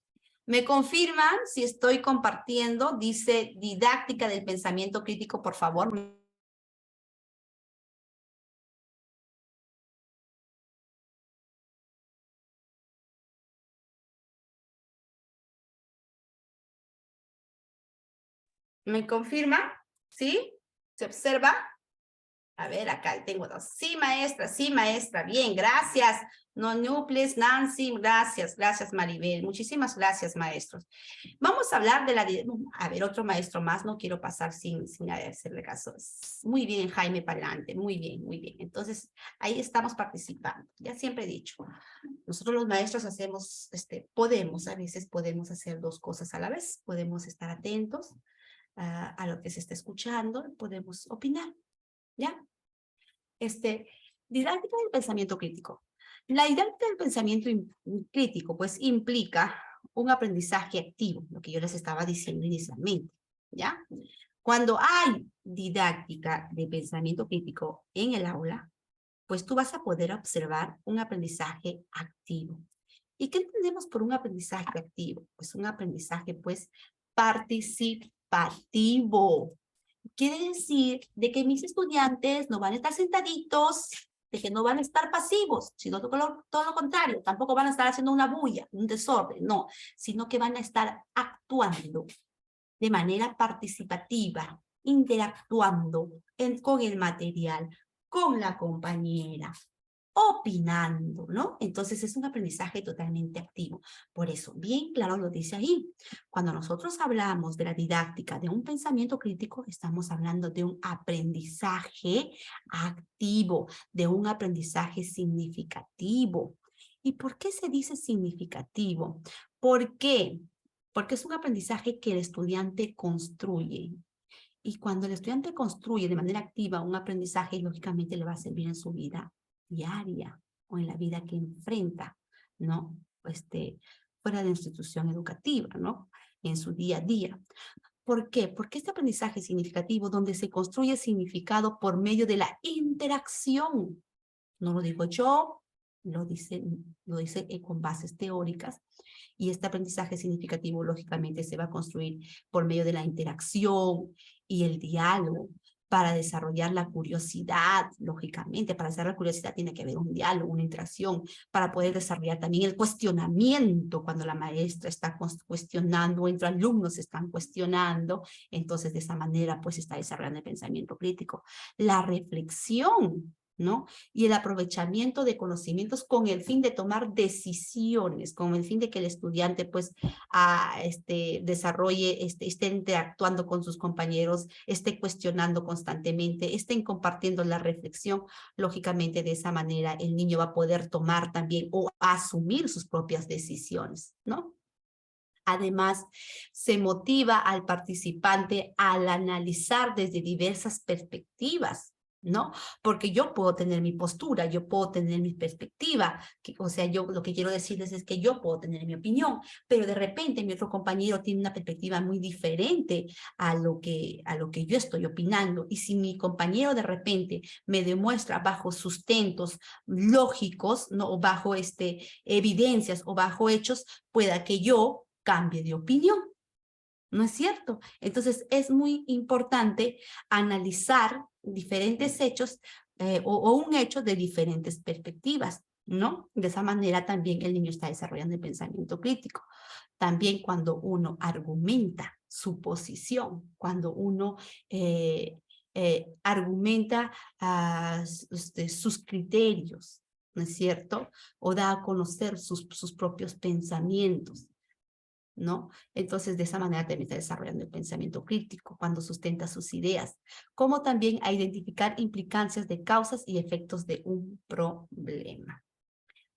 ¿Me confirman si estoy compartiendo? Dice didáctica del pensamiento crítico, por favor. ¿Me confirma? ¿Sí? ¿Se observa? A ver, acá tengo dos. Sí, maestra. Bien, gracias. No Nuples, Nancy, gracias. Gracias, Maribel. Muchísimas gracias, maestros. Vamos a hablar de la... A ver, otro maestro más. No quiero pasar sin hacerle caso. Muy bien, Jaime, para adelante. Muy bien, muy bien. Entonces, ahí estamos participando. Ya siempre he dicho, nosotros los maestros hacemos, a veces podemos hacer dos cosas a la vez. Podemos estar atentos a lo que se está escuchando, podemos opinar, ¿ya? Didáctica del pensamiento crítico. La didáctica del pensamiento crítico, pues, implica un aprendizaje activo, lo que yo les estaba diciendo inicialmente, ¿ya? Cuando hay didáctica de pensamiento crítico en el aula, pues tú vas a poder observar un aprendizaje activo. ¿Y qué entendemos por un aprendizaje activo? Pues un aprendizaje, pues, participativo. Quiere decir de que mis estudiantes no van a estar sentaditos, de que no van a estar pasivos, sino todo lo contrario, tampoco van a estar haciendo una bulla, un desorden, no, sino que van a estar actuando de manera participativa, interactuando con el material, con la compañera, opinando, ¿no? Entonces es un aprendizaje totalmente activo. Por eso, bien claro lo dice ahí. Cuando nosotros hablamos de la didáctica de un pensamiento crítico, estamos hablando de un aprendizaje activo, de un aprendizaje significativo. ¿Y por qué se dice significativo? ¿Por qué? Porque es un aprendizaje que el estudiante construye. Y cuando el estudiante construye de manera activa un aprendizaje, lógicamente le va a servir en su vida diaria o en la vida que enfrenta, ¿no? Fuera de la institución educativa, ¿no? En su día a día. ¿Por qué? Porque este aprendizaje significativo, donde se construye significado por medio de la interacción, no lo digo yo, lo dice con bases teóricas, y este aprendizaje significativo, lógicamente, se va a construir por medio de la interacción y el diálogo, para desarrollar la curiosidad, lógicamente, para desarrollar la curiosidad tiene que haber un diálogo, una interacción, para poder desarrollar también el cuestionamiento, cuando la maestra está cuestionando, entre alumnos están cuestionando, entonces de esa manera pues está desarrollando el pensamiento crítico. La reflexión, ¿no? Y el aprovechamiento de conocimientos con el fin de tomar decisiones, con el fin de que el estudiante pues desarrolle, esté interactuando con sus compañeros, esté cuestionando constantemente, estén compartiendo la reflexión. Lógicamente de esa manera el niño va a poder tomar también o asumir sus propias decisiones, ¿no? Además, se motiva al participante al analizar desde diversas perspectivas, ¿no? Porque yo puedo tener mi postura, yo puedo tener mi perspectiva, o sea, yo lo que quiero decirles es que yo puedo tener mi opinión, pero de repente mi otro compañero tiene una perspectiva muy diferente a lo que yo estoy opinando. Y si mi compañero de repente me demuestra bajo sustentos lógicos, ¿no? O bajo evidencias o bajo hechos, pueda que yo cambie de opinión, ¿no es cierto? Entonces es muy importante analizar diferentes hechos o un hecho de diferentes perspectivas, ¿no? De esa manera también el niño está desarrollando el pensamiento crítico. También cuando uno argumenta su posición, cuando uno argumenta sus criterios, ¿no es cierto? O da a conocer sus propios pensamientos, ¿no? Entonces, de esa manera también está desarrollando el pensamiento crítico, cuando sustenta sus ideas, como también a identificar implicancias de causas y efectos de un problema.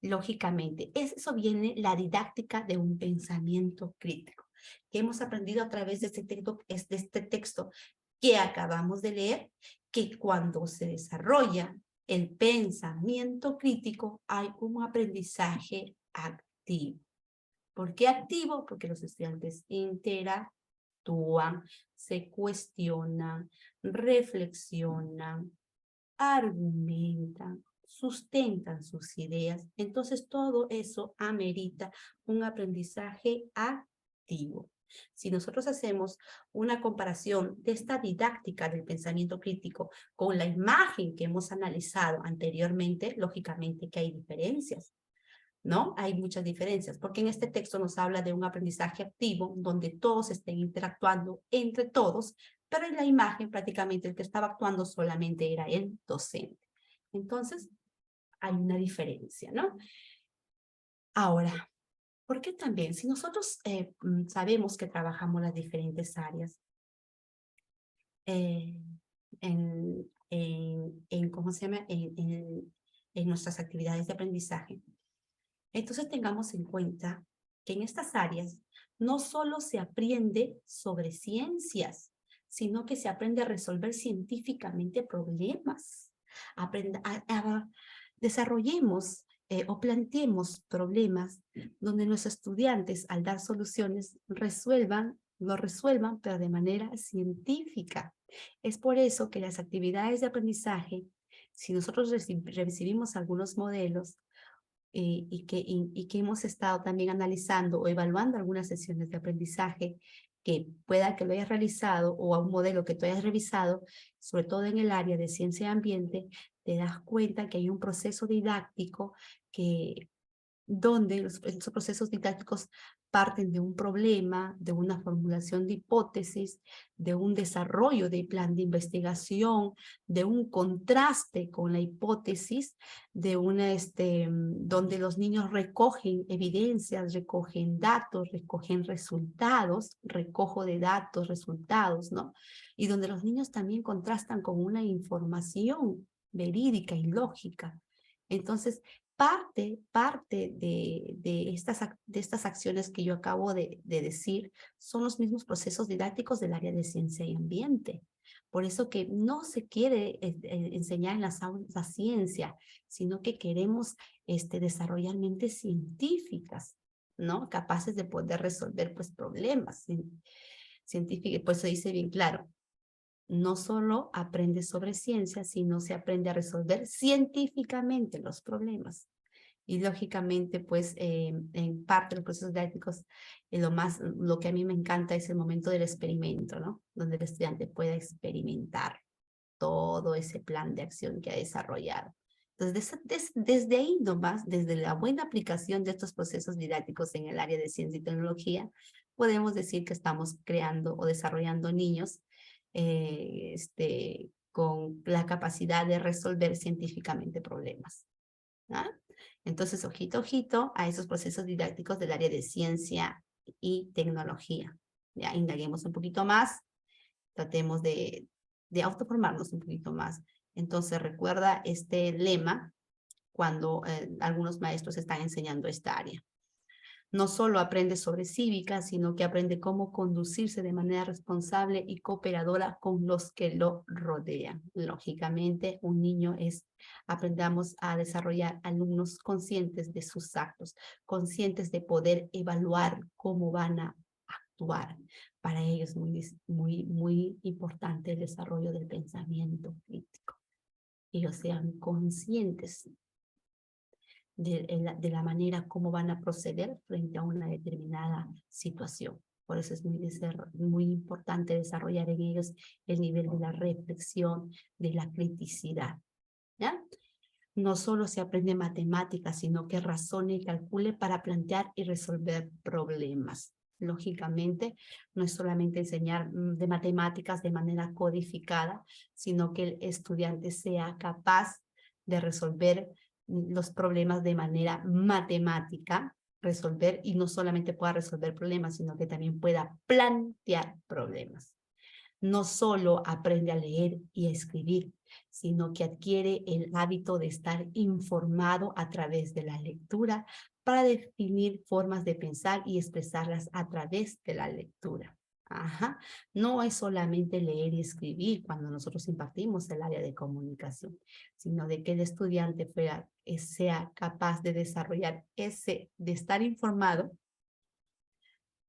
Lógicamente, eso viene la didáctica de un pensamiento crítico. que hemos aprendido a través de este texto que acabamos de leer, que cuando se desarrolla el pensamiento crítico hay un aprendizaje activo. ¿Por qué activo? Porque los estudiantes interactúan, se cuestionan, reflexionan, argumentan, sustentan sus ideas. Entonces todo eso amerita un aprendizaje activo. Si nosotros hacemos una comparación de esta didáctica del pensamiento crítico con la imagen que hemos analizado anteriormente, lógicamente que hay diferencias, ¿no? Hay muchas diferencias, porque en este texto nos habla de un aprendizaje activo donde todos estén interactuando entre todos, pero en la imagen prácticamente el que estaba actuando solamente era el docente. Entonces, hay una diferencia, ¿no? Ahora, ¿por qué también? Si nosotros sabemos que trabajamos las diferentes áreas eh, ¿cómo se llama? En nuestras actividades de aprendizaje, entonces tengamos en cuenta que en estas áreas no solo se aprende sobre ciencias, sino que se aprende a resolver científicamente problemas. Desarrollemos o planteemos problemas donde nuestros estudiantes, al dar soluciones, lo resuelvan, pero de manera científica. Es por eso que las actividades de aprendizaje, si nosotros recibimos algunos modelos, y que hemos estado también analizando o evaluando algunas sesiones de aprendizaje que pueda que lo hayas realizado o a un modelo que tú hayas revisado, sobre todo en el área de ciencia y ambiente, te das cuenta que hay un proceso didáctico donde esos procesos didácticos parten de un problema, de una formulación de hipótesis, de un desarrollo de plan de investigación, de un contraste con la hipótesis, donde los niños recogen evidencias, recogen datos, recogen resultados, recojo de datos, resultados, ¿no? Y donde los niños también contrastan con una información verídica y lógica. Entonces, parte de estas acciones que yo acabo de decir son los mismos procesos didácticos del área de ciencia y ambiente. Por eso que no se quiere enseñar en las aulas la ciencia, sino que queremos desarrollar mentes científicas, ¿no? Capaces de poder resolver pues, problemas científicos. Pues se dice bien claro, no solo aprende sobre ciencia, sino se aprende a resolver científicamente los problemas. Y lógicamente, pues, en parte de los procesos didácticos, lo que a mí me encanta es el momento del experimento, ¿no? Donde el estudiante pueda experimentar todo ese plan de acción que ha desarrollado. Entonces, desde ahí nomás, desde la buena aplicación de estos procesos didácticos en el área de ciencia y tecnología, podemos decir que estamos creando o desarrollando niños con la capacidad de resolver científicamente problemas. ¿Ah? Entonces, ojito, ojito a esos procesos didácticos del área de ciencia y tecnología. Ya, indaguemos un poquito más, tratemos de autoformarnos un poquito más. Entonces, recuerda este lema cuando algunos maestros están enseñando esta área. No solo aprende sobre cívica, sino que aprende cómo conducirse de manera responsable y cooperadora con los que lo rodean. Lógicamente, un niño aprendamos a desarrollar alumnos conscientes de sus actos, conscientes de poder evaluar cómo van a actuar. Para ellos es muy importante el desarrollo del pensamiento crítico. Ellos sean conscientes de la manera como van a proceder frente a una determinada situación. Por eso es muy importante desarrollar en ellos el nivel de la reflexión, de la criticidad. ¿Ya? No solo se aprende matemáticas, sino que razone y calcule para plantear y resolver problemas. Lógicamente, no es solamente enseñar de matemáticas de manera codificada, sino que el estudiante sea capaz de resolver los problemas de manera matemática, y no solamente pueda resolver problemas, sino que también pueda plantear problemas. no solo aprende a leer y a escribir, sino que adquiere el hábito de estar informado a través de la lectura para definir formas de pensar y expresarlas a través de la lectura. Ajá. No es solamente leer y escribir cuando nosotros impartimos el área de comunicación, sino de que el estudiante sea capaz de desarrollar de estar informado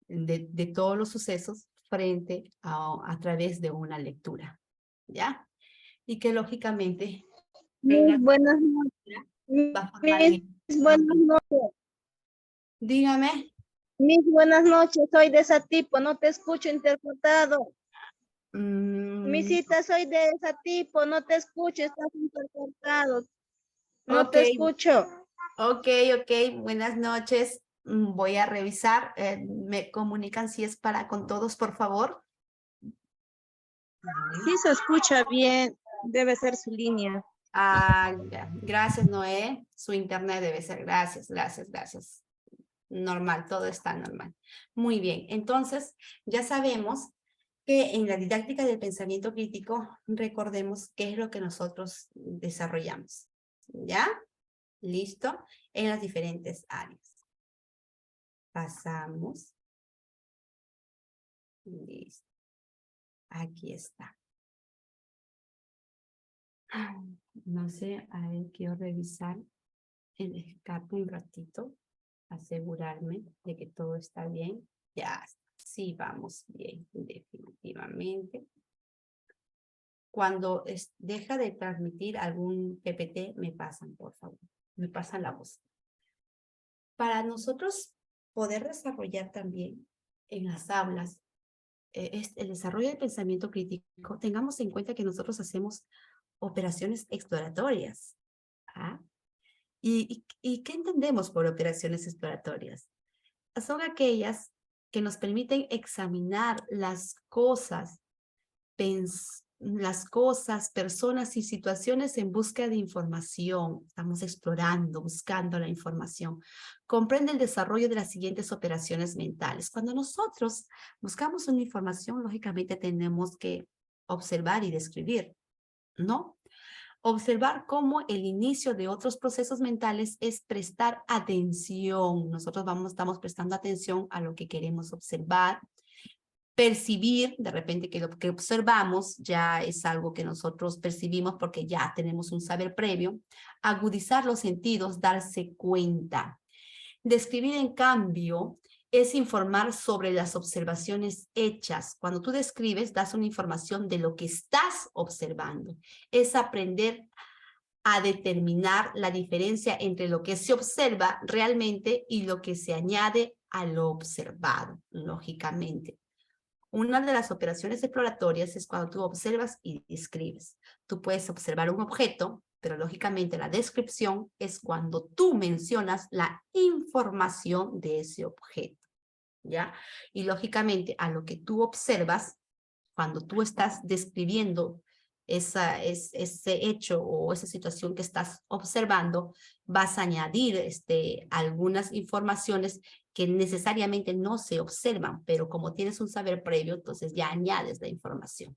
de todos los sucesos frente a través de una lectura, ¿ya? Y que lógicamente Mis tenga, buenas noches. va a formar Mis en... buenas noches. Dígame. Mis buenas noches. Soy de Satipo. No te escucho interpretado. Mi Mm, cita, soy de Satipo. No te escucho. Estás interpretado. No ok, te escucho. ok, buenas noches. Voy a revisar. Me comunican si es para con todos, por favor. Sí se escucha bien. Debe ser su línea. Ah, ya. Gracias, Noé. Su internet debe ser. Gracias, gracias, gracias. Normal, todo está normal. Muy bien, entonces ya sabemos que en la didáctica del pensamiento crítico, recordemos qué es lo que nosotros desarrollamos. ¿Ya? ¿Listo? En las diferentes áreas. Pasamos. Listo. Aquí está. No sé, a ver, quiero revisar el escape un ratito, asegurarme de que todo está bien. Ya, sí, vamos bien, definitivamente. Cuando deja de transmitir algún PPT, me pasan, por favor. Me pasan la voz. Para nosotros poder desarrollar también en las aulas el desarrollo del pensamiento crítico, tengamos en cuenta que nosotros hacemos operaciones exploratorias. ¿Ah? ¿Y qué entendemos por operaciones exploratorias? Son aquellas que nos permiten examinar las cosas, personas y situaciones en busca de información. Estamos explorando, buscando la información. Comprende el desarrollo de las siguientes operaciones mentales. Cuando nosotros buscamos una información, lógicamente tenemos que observar y describir, ¿no? Observar cómo el inicio de otros procesos mentales es prestar atención. Nosotros estamos prestando atención a lo que queremos observar. Percibir, de repente que lo que observamos ya es algo que nosotros percibimos porque ya tenemos un saber previo. Agudizar los sentidos, darse cuenta. Describir, en cambio, es informar sobre las observaciones hechas. Cuando tú describes, das una información de lo que estás observando. Es aprender a determinar la diferencia entre lo que se observa realmente y lo que se añade a lo observado, lógicamente. Una de las operaciones exploratorias es cuando tú observas y describes. Tú puedes observar un objeto, pero lógicamente la descripción es cuando tú mencionas la información de ese objeto, ¿ya? Y lógicamente a lo que tú observas, cuando tú estás describiendo ese hecho o esa situación que estás observando, vas a añadir algunas informaciones que necesariamente no se observan, pero como tienes un saber previo, entonces ya añades la información.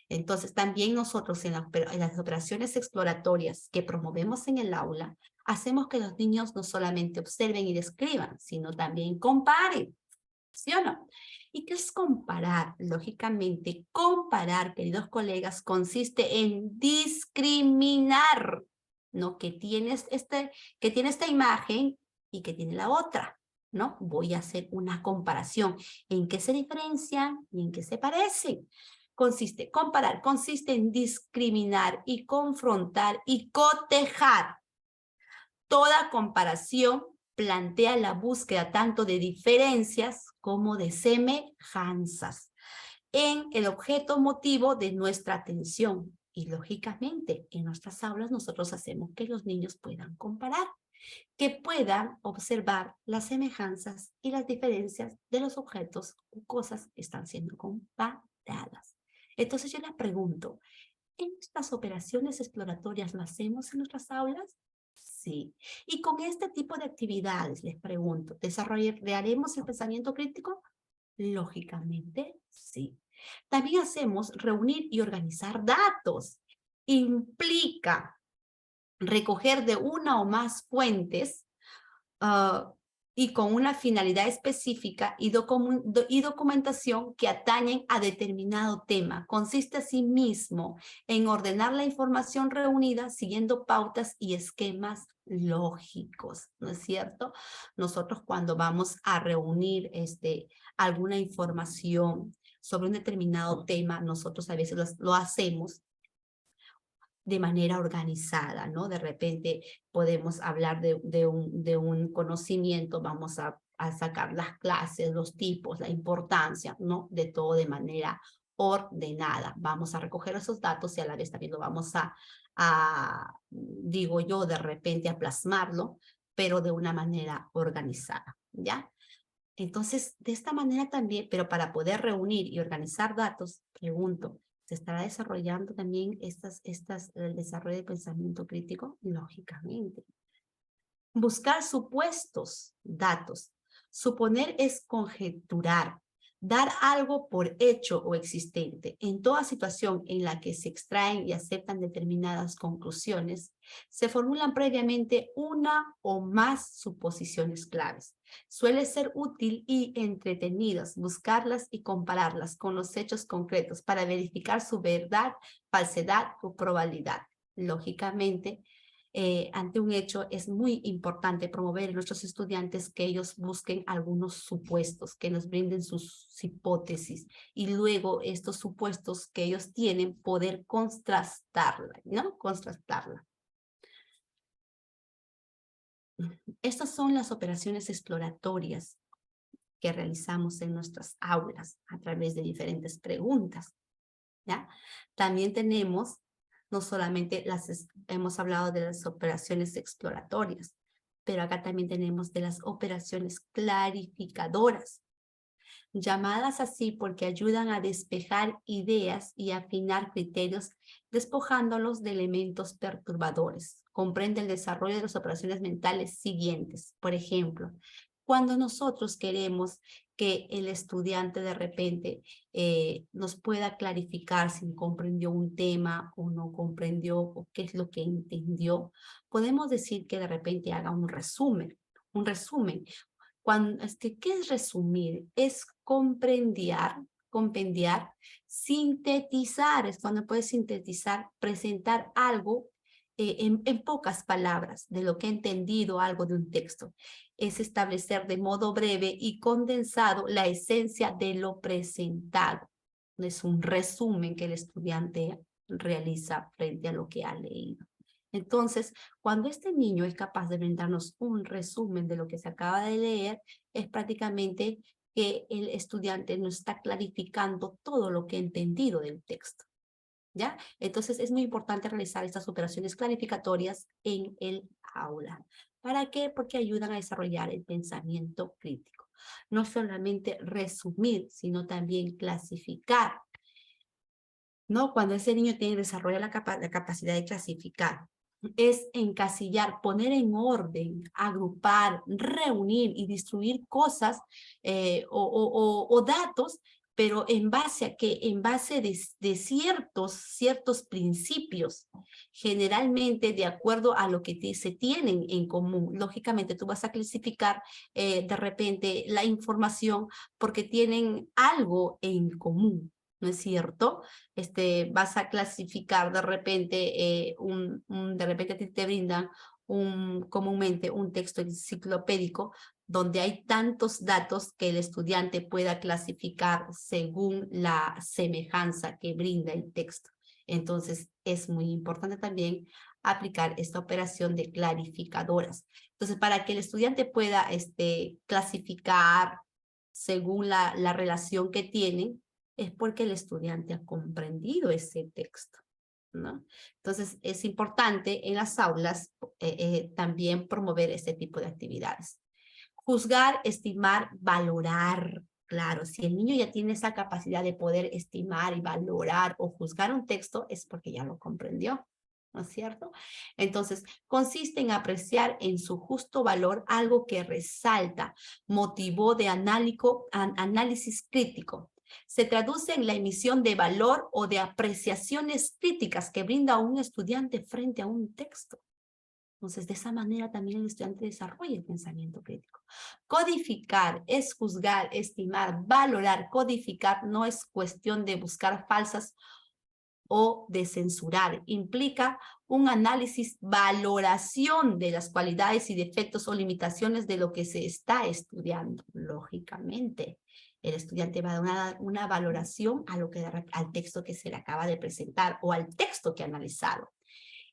Entonces, también nosotros en las operaciones exploratorias que promovemos en el aula, hacemos que los niños no solamente observen y describan, sino también comparen. ¿Sí o no? ¿Y qué es comparar? Lógicamente, comparar, queridos colegas, consiste en discriminar, ¿no? Que tiene esta imagen y que tiene la otra, ¿no? Voy a hacer una comparación. ¿En qué se diferencian y en qué se parecen? Comparar consiste en discriminar y confrontar y cotejar. Toda comparación plantea la búsqueda tanto de diferencias como de semejanzas en el objeto motivo de nuestra atención. Y lógicamente, en nuestras aulas nosotros hacemos que los niños puedan comparar, que puedan observar las semejanzas y las diferencias de los objetos o cosas que están siendo comparadas. Entonces yo les pregunto, ¿en estas operaciones exploratorias lo hacemos en nuestras aulas? Sí. Y con este tipo de actividades, les pregunto, ¿desarrollaremos el pensamiento crítico? Lógicamente, sí. También hacemos reunir y organizar datos. Implica recoger de una o más fuentes y con una finalidad específica y documentación que atañen a determinado tema. Consiste asimismo en ordenar la información reunida siguiendo pautas y esquemas lógicos, ¿no es cierto? Nosotros cuando vamos a reunir alguna información sobre un determinado tema, nosotros a veces lo hacemos de manera organizada, ¿no? De repente podemos hablar de un conocimiento, vamos a sacar las clases, los tipos, la importancia, ¿no? De todo de manera ordenada. Vamos a recoger esos datos y a la vez también lo vamos digo yo, de repente a plasmarlo, pero de una manera organizada, ¿ya? Entonces, de esta manera también, pero para poder reunir y organizar datos, pregunto, ¿se estará desarrollando también el desarrollo de pensamiento crítico? Lógicamente. Buscar supuestos, datos. Suponer es conjeturar, dar algo por hecho o existente. En toda situación en la que se extraen y aceptan determinadas conclusiones, se formulan previamente una o más suposiciones claves. Suele ser útil y entretenidas buscarlas y compararlas con los hechos concretos para verificar su verdad, falsedad o probabilidad. Lógicamente, ante un hecho es muy importante promover en nuestros estudiantes que ellos busquen algunos supuestos, que nos brinden sus hipótesis y luego estos supuestos que ellos tienen poder contrastarla, ¿no? Contrastarla. Estas son las operaciones exploratorias que realizamos en nuestras aulas a través de diferentes preguntas, ¿ya? También tenemos, no solamente hemos hablado de las operaciones exploratorias, pero acá también tenemos de las operaciones clarificadoras, llamadas así porque ayudan a despejar ideas y afinar criterios, despojándolos de elementos perturbadores. Comprende el desarrollo de las operaciones mentales siguientes. Por ejemplo, cuando nosotros queremos que el estudiante de repente nos pueda clarificar si comprendió un tema o no comprendió o qué es lo que entendió, podemos decir que de repente haga un resumen. Un resumen. ¿Qué es resumir? Es compendiar, sintetizar, es cuando puedes sintetizar, presentar algo en pocas palabras de lo que he entendido algo de un texto. Es establecer de modo breve y condensado la esencia de lo presentado. Es un resumen que el estudiante realiza frente a lo que ha leído. Entonces, cuando este niño es capaz de brindarnos un resumen de lo que se acaba de leer, es prácticamente que el estudiante nos está clarificando todo lo que ha entendido del texto, ¿ya? Entonces, es muy importante realizar estas operaciones clarificatorias en el aula. ¿Para qué? Porque ayudan a desarrollar el pensamiento crítico. No solamente resumir, sino también clasificar, ¿no? Cuando ese niño desarrolla la capacidad de clasificar, es encasillar, poner en orden, agrupar, reunir y distribuir cosas o datos, pero en base a qué, en base de ciertos principios, generalmente de acuerdo a lo que se tienen en común. Lógicamente tú vas a clasificar de repente la información porque tienen algo en común, ¿no es cierto? Vas a clasificar de repente, de repente te brindan comúnmente un texto enciclopédico donde hay tantos datos que el estudiante pueda clasificar según la semejanza que brinda el texto. Entonces, es muy importante también aplicar esta operación de clarificadoras. Entonces, para que el estudiante pueda clasificar según la relación que tienen, es porque el estudiante ha comprendido ese texto, ¿no? Entonces, es importante en las aulas también promover este tipo de actividades. Juzgar, estimar, valorar. Claro, si el niño ya tiene esa capacidad de poder estimar y valorar o juzgar un texto, es porque ya lo comprendió, ¿no es cierto? Entonces, consiste en apreciar en su justo valor algo que resalta, motivó de análisis crítico, Se traduce en la emisión de valor o de apreciaciones críticas que brinda un estudiante frente a un texto. Entonces, de esa manera también el estudiante desarrolla el pensamiento crítico. Codificar es juzgar, estimar, valorar. Codificar no es cuestión de buscar falsas o de censurar. Implica un análisis, valoración de las cualidades y defectos o limitaciones de lo que se está estudiando. Lógicamente, el estudiante va a dar una valoración a al texto que se le acaba de presentar o al texto que ha analizado.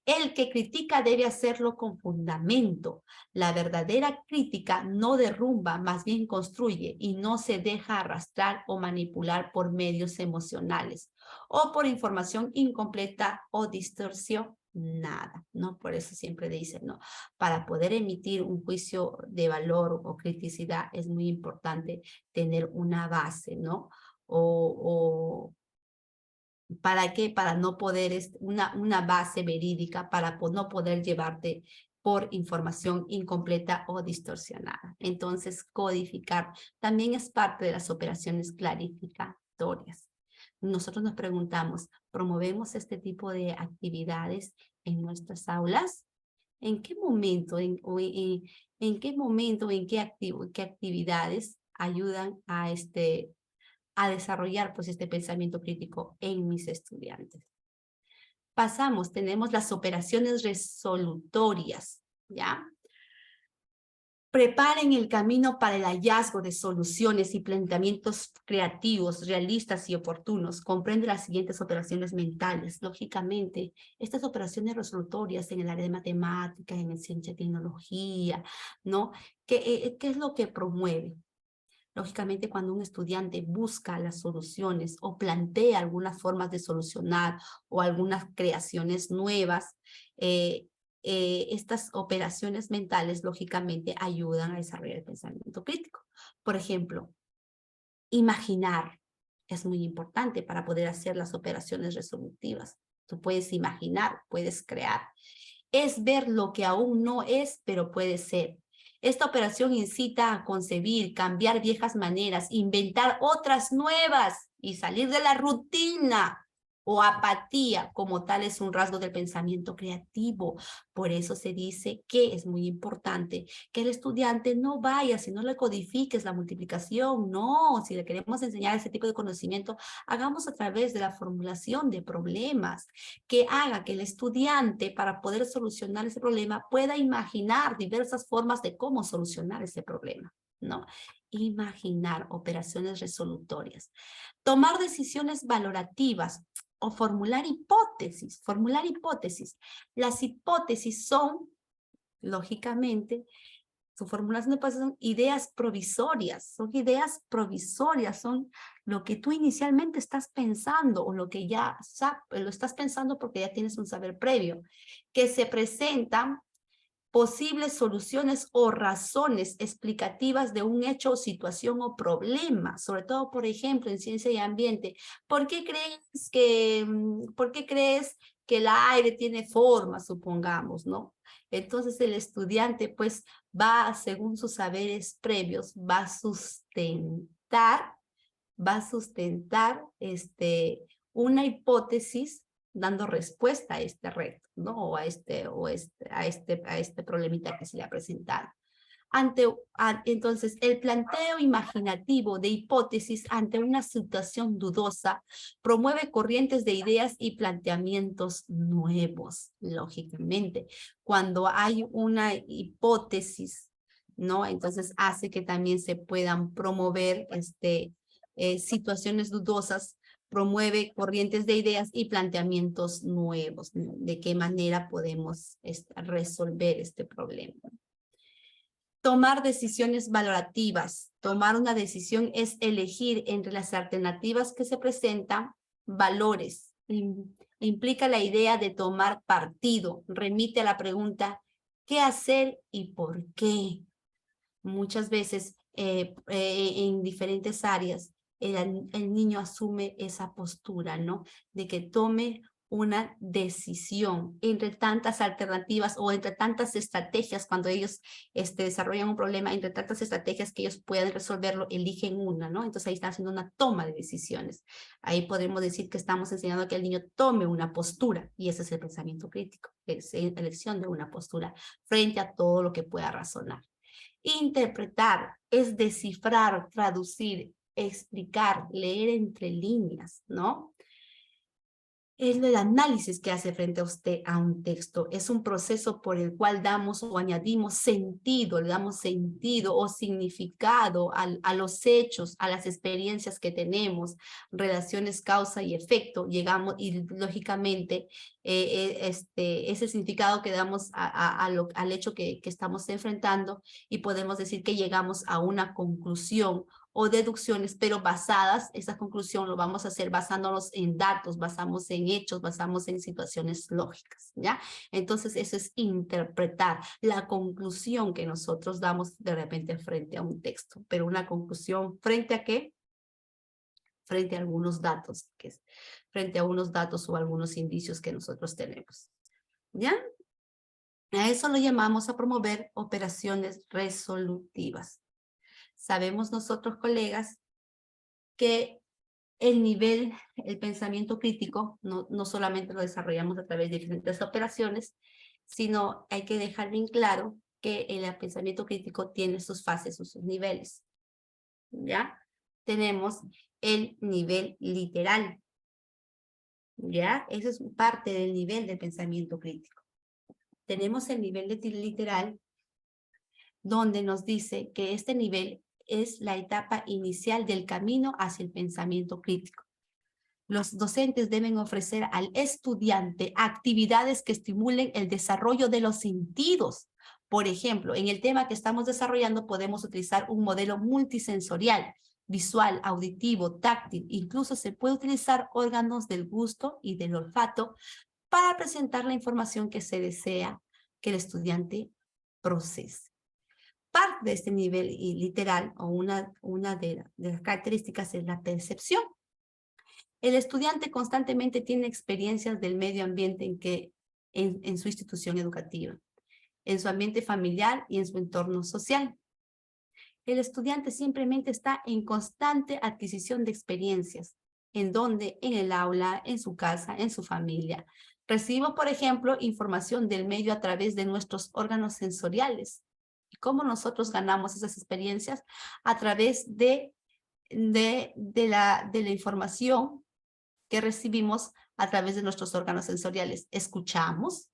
El que critica debe hacerlo con fundamento. La verdadera crítica no derrumba, más bien construye y no se deja arrastrar o manipular por medios emocionales o por información incompleta o distorsionada, ¿no? Por eso siempre dicen, ¿no? Para poder emitir un juicio de valor o criticidad es muy importante tener una base, ¿no? ¿Para qué? Para no poder, una base verídica, para no poder llevarte por información incompleta o distorsionada. Entonces, codificar también es parte de las operaciones clarificatorias. Nosotros nos preguntamos, ¿promovemos este tipo de actividades en nuestras aulas? ¿En qué momento, en qué momento, en qué actividades ayudan a desarrollar pues este pensamiento crítico en mis estudiantes? Pasamos, tenemos las operaciones resolutorias, ¿ya? Preparen el camino para el hallazgo de soluciones y planteamientos creativos, realistas y oportunos. Comprende las siguientes operaciones mentales. Lógicamente, estas operaciones resolutorias en el área de matemáticas, en el ciencia y tecnología, ¿no? ¿Qué es lo que promueve? Lógicamente, cuando un estudiante busca las soluciones o plantea algunas formas de solucionar o algunas creaciones nuevas, estas operaciones mentales, lógicamente, ayudan a desarrollar el pensamiento crítico. Por ejemplo, imaginar es muy importante para poder hacer las operaciones resolutivas. Tú puedes imaginar, puedes crear. Es ver lo que aún no es, pero puede ser. Esta operación incita a concebir, cambiar viejas maneras, inventar otras nuevas y salir de la rutina o apatía, como tal es un rasgo del pensamiento creativo. Por eso se dice que es muy importante que el estudiante no vaya, si no le codifiques la multiplicación, no, si le queremos enseñar ese tipo de conocimiento, hagamos a través de la formulación de problemas, que haga que el estudiante, para poder solucionar ese problema, pueda imaginar diversas formas de cómo solucionar ese problema, ¿no? Imaginar operaciones resolutorias. Tomar decisiones valorativas o formular hipótesis. Formular hipótesis. Las hipótesis son, lógicamente, su formulación de hipótesis son ideas provisorias, son lo que tú inicialmente estás pensando o lo que ya lo estás pensando porque ya tienes un saber previo, que se presentan posibles soluciones o razones explicativas de un hecho, situación o problema, sobre todo, por ejemplo, en ciencia y ambiente. ¿Por qué crees que el aire tiene forma, supongamos, ¿no? Entonces el estudiante pues va, según sus saberes previos, va a sustentar una hipótesis dando respuesta a este reto, ¿no? O a este problemita que se le ha presentado. Entonces, el planteo imaginativo de hipótesis ante una situación dudosa promueve corrientes de ideas y planteamientos nuevos, lógicamente. Cuando hay una hipótesis, ¿no? Entonces hace que también se puedan promover situaciones dudosas, promueve corrientes de ideas y planteamientos nuevos, ¿no? De qué manera podemos resolver este problema. Tomar decisiones valorativas. Tomar una decisión es elegir entre las alternativas que se presentan valores. Implica la idea de tomar partido. Remite a la pregunta, ¿qué hacer y por qué? Muchas veces en diferentes áreas el niño asume esa postura, ¿no? De que tome una decisión entre tantas alternativas o entre tantas estrategias. Cuando ellos desarrollan un problema, entre tantas estrategias que ellos puedan resolverlo, eligen una, ¿no? Entonces ahí está haciendo una toma de decisiones. Ahí podemos decir que estamos enseñando a que el niño tome una postura, y ese es el pensamiento crítico, es la elección de una postura frente a todo lo que pueda razonar. Interpretar es descifrar, traducir, explicar, leer entre líneas, ¿no? Es el análisis que hace frente a usted a un texto. Es un proceso por el cual damos o añadimos sentido, le damos sentido o significado a los hechos, a las experiencias que tenemos, relaciones causa y efecto. Llegamos y lógicamente ese significado que damos al hecho que estamos enfrentando, y podemos decir que llegamos a una conclusión o deducciones, pero basadas, esa conclusión lo vamos a hacer basándonos en datos, basamos en hechos, basamos en situaciones lógicas, ¿ya? Entonces eso es interpretar la conclusión que nosotros damos de repente frente a un texto, pero una conclusión ¿frente a qué? Frente a algunos datos, frente a unos datos o algunos indicios que nosotros tenemos, ¿ya? A eso lo llamamos a promover operaciones resolutivas. Sabemos nosotros, colegas, que el pensamiento crítico, no solamente lo desarrollamos a través de diferentes operaciones, sino hay que dejar bien claro que el pensamiento crítico tiene sus fases, sus niveles, ¿ya? Tenemos el nivel literal, ¿ya? Eso es parte del nivel del pensamiento crítico. Tenemos el nivel literal, donde nos dice que este nivel es la etapa inicial del camino hacia el pensamiento crítico. Los docentes deben ofrecer al estudiante actividades que estimulen el desarrollo de los sentidos. Por ejemplo, en el tema que estamos desarrollando podemos utilizar un modelo multisensorial, visual, auditivo, táctil. Incluso se puede utilizar órganos del gusto y del olfato para presentar la información que se desea que el estudiante procese. Parte de este nivel literal, o una de las características, es la percepción. El estudiante constantemente tiene experiencias del medio ambiente en su institución educativa, en su ambiente familiar y en su entorno social. El estudiante simplemente está en constante adquisición de experiencias, en donde, en el aula, en su casa, en su familia. Recibimos, por ejemplo, información del medio a través de nuestros órganos sensoriales. ¿Y cómo nosotros ganamos esas experiencias? A través de la información que recibimos a través de nuestros órganos sensoriales. Escuchamos.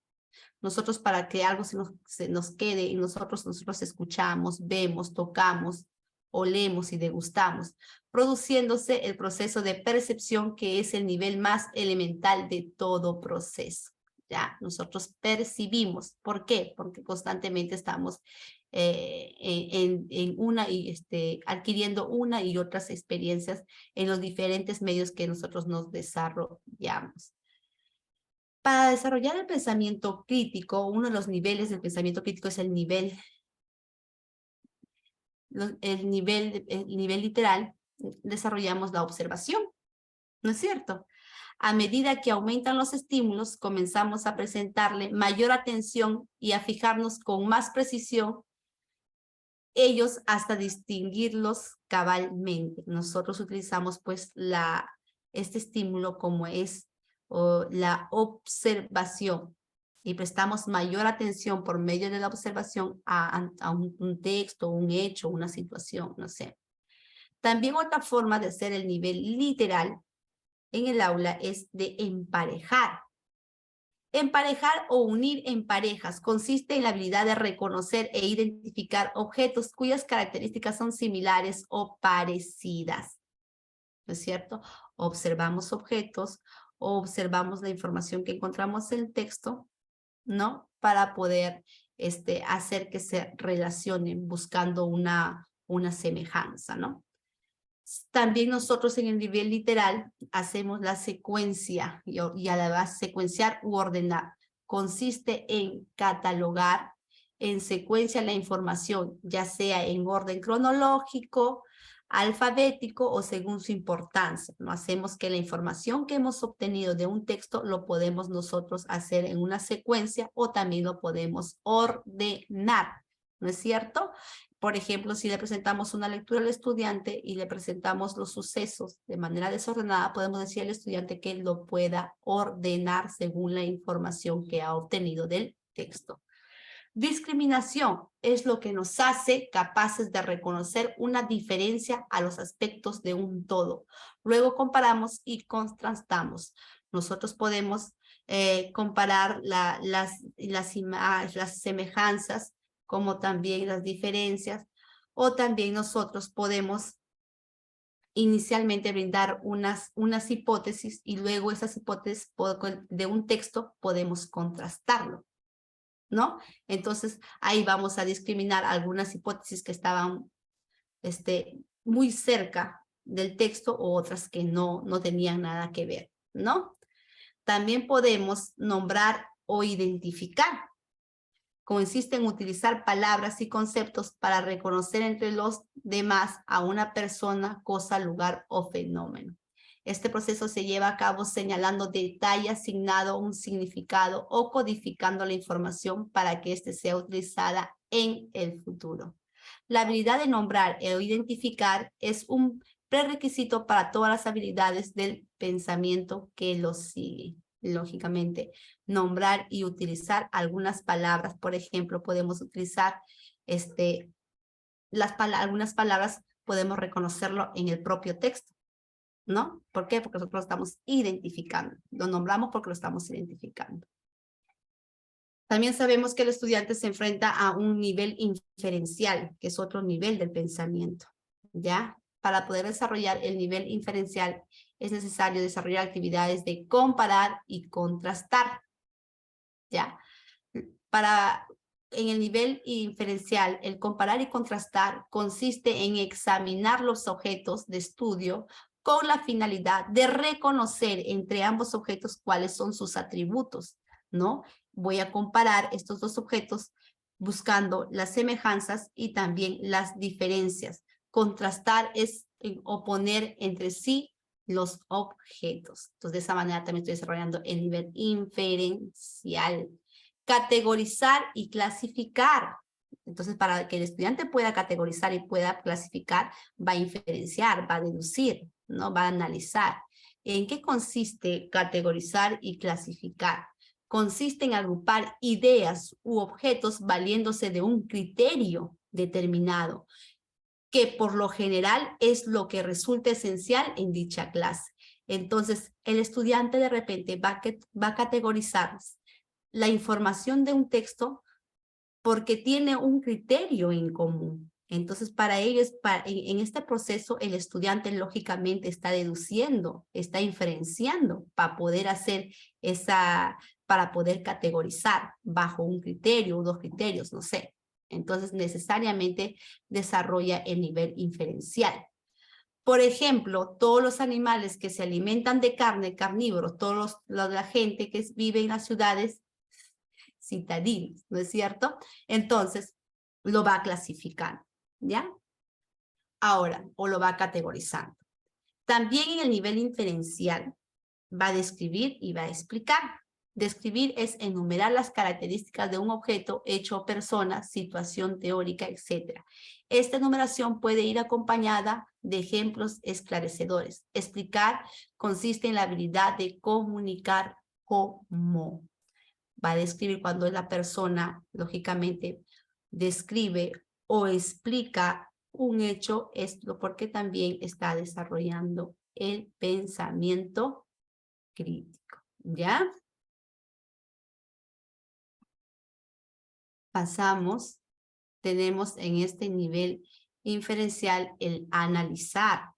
Nosotros, para que algo se nos quede, y nosotros escuchamos, vemos, tocamos, olemos y degustamos, produciéndose el proceso de percepción, que es el nivel más elemental de todo proceso. Ya, nosotros percibimos. ¿Por qué? Porque constantemente estamos adquiriendo una y otras experiencias en los diferentes medios que nosotros nos desarrollamos. Para desarrollar el pensamiento crítico, uno de los niveles del pensamiento crítico es el nivel literal. Desarrollamos la observación, ¿no es cierto? A medida que aumentan los estímulos, comenzamos a presentarle mayor atención y a fijarnos con más precisión ellos hasta distinguirlos cabalmente. Nosotros utilizamos pues este estímulo como es la observación, y prestamos mayor atención por medio de la observación a un texto, un hecho, una situación, no sé. También otra forma de hacer el nivel literal en el aula es de emparejar. Emparejar o unir en parejas consiste en la habilidad de reconocer e identificar objetos cuyas características son similares o parecidas, ¿no es cierto? Observamos objetos o observamos la información que encontramos en el texto, ¿no? Para poder hacer que se relacionen buscando una semejanza, ¿no? También nosotros en el nivel literal hacemos la secuencia, y a la vez secuenciar u ordenar. Consiste en catalogar en secuencia la información, ya sea en orden cronológico, alfabético o según su importancia. No hacemos que la información que hemos obtenido de un texto lo podemos nosotros hacer en una secuencia o también lo podemos ordenar, ¿no es cierto? Por ejemplo, si le presentamos una lectura al estudiante y le presentamos los sucesos de manera desordenada, podemos decir al estudiante que lo pueda ordenar según la información que ha obtenido del texto. Discriminación es lo que nos hace capaces de reconocer una diferencia a los aspectos de un todo. Luego comparamos y contrastamos. Nosotros podemos comparar las semejanzas como también las diferencias, o también nosotros podemos inicialmente brindar unas hipótesis y luego esas hipótesis de un texto podemos contrastarlo, ¿no? Entonces, ahí vamos a discriminar algunas hipótesis que estaban muy cerca del texto o otras que no tenían nada que ver, ¿no? También podemos nombrar o identificar. Consiste en utilizar palabras y conceptos para reconocer entre los demás a una persona, cosa, lugar o fenómeno. Este proceso se lleva a cabo señalando detalle asignado un significado o codificando la información para que éste sea utilizada en el futuro. La habilidad de nombrar o identificar es un prerequisito para todas las habilidades del pensamiento que lo siguen. Lógicamente, nombrar y utilizar algunas palabras. Por ejemplo, podemos utilizar algunas palabras, podemos reconocerlo en el propio texto, ¿no? ¿Por qué? Porque nosotros lo estamos identificando. Lo nombramos porque lo estamos identificando. También sabemos que el estudiante se enfrenta a un nivel inferencial, que es otro nivel del pensamiento, ¿ya? Para poder desarrollar el nivel inferencial es necesario desarrollar actividades de comparar y contrastar, ¿ya? En el nivel inferencial, el comparar y contrastar consiste en examinar los objetos de estudio con la finalidad de reconocer entre ambos objetos cuáles son sus atributos, ¿no? Voy a comparar estos dos objetos buscando las semejanzas y también las diferencias. Contrastar es oponer entre sí los objetos. Entonces, de esa manera también estoy desarrollando el nivel inferencial. Categorizar y clasificar. Entonces, para que el estudiante pueda categorizar y pueda clasificar, va a inferenciar, va a deducir, ¿no? Va a analizar. ¿En qué consiste categorizar y clasificar? Consiste en agrupar ideas u objetos valiéndose de un criterio determinado, que por lo general es lo que resulta esencial en dicha clase. Entonces, el estudiante de repente va a categorizar la información de un texto porque tiene un criterio en común. Entonces, para ellos, en este proceso, el estudiante lógicamente está deduciendo, está inferenciando para poder hacer para poder categorizar bajo un criterio o dos criterios, no sé. Entonces, necesariamente desarrolla el nivel inferencial. Por ejemplo, todos los animales que se alimentan de carne, carnívoros, la gente que vive en las ciudades, citadinos, ¿no es cierto? Entonces, lo va clasificando, ¿ya? Ahora, o lo va categorizando. También en el nivel inferencial va a describir y va a explicar. Describir es enumerar las características de un objeto, hecho o persona, situación teórica, etc. Esta enumeración puede ir acompañada de ejemplos esclarecedores. Explicar consiste en la habilidad de comunicar cómo. Va a describir cuando la persona, lógicamente, describe o explica un hecho, esto porque también está desarrollando el pensamiento crítico, ¿ya? Pasamos, tenemos en este nivel inferencial el analizar.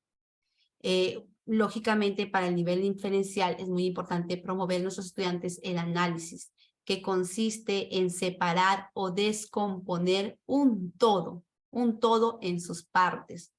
Lógicamente, para el nivel inferencial es muy importante promover en nuestros estudiantes el análisis, que consiste en separar o descomponer un todo en sus partes,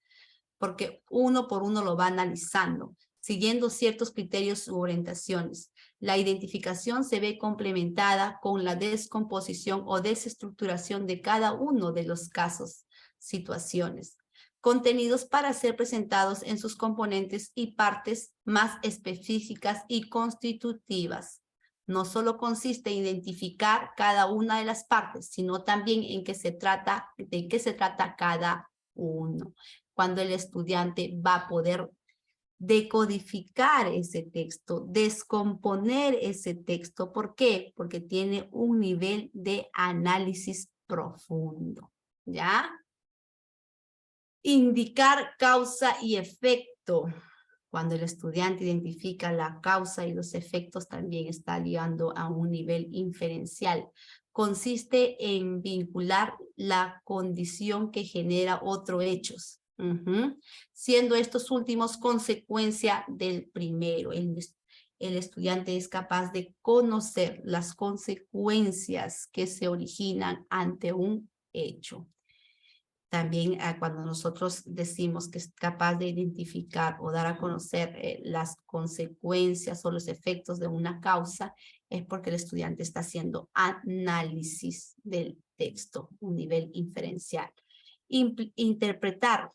porque uno por uno lo va analizando, siguiendo ciertos criterios u orientaciones. La identificación se ve complementada con la descomposición o desestructuración de cada uno de los casos, situaciones. contenidos para ser presentados en sus componentes y partes más específicas y constitutivas. No solo consiste en identificar cada una de las partes, sino también en qué se trata, de qué se trata cada uno. Cuando el estudiante va a poder decodificar ese texto, descomponer ese texto. ¿Por qué? Porque tiene un nivel de análisis profundo, ¿ya? Indicar causa y efecto. Cuando el estudiante identifica la causa y los efectos, también está llegando a un nivel inferencial. Consiste en vincular la condición que genera otros hechos, siendo estos últimos consecuencia del primero. El estudiante es capaz de conocer las consecuencias que se originan ante un hecho. También cuando nosotros decimos que es capaz de identificar o dar a conocer las consecuencias o los efectos de una causa, es porque el estudiante está haciendo análisis del texto, un nivel inferencial. Interpretar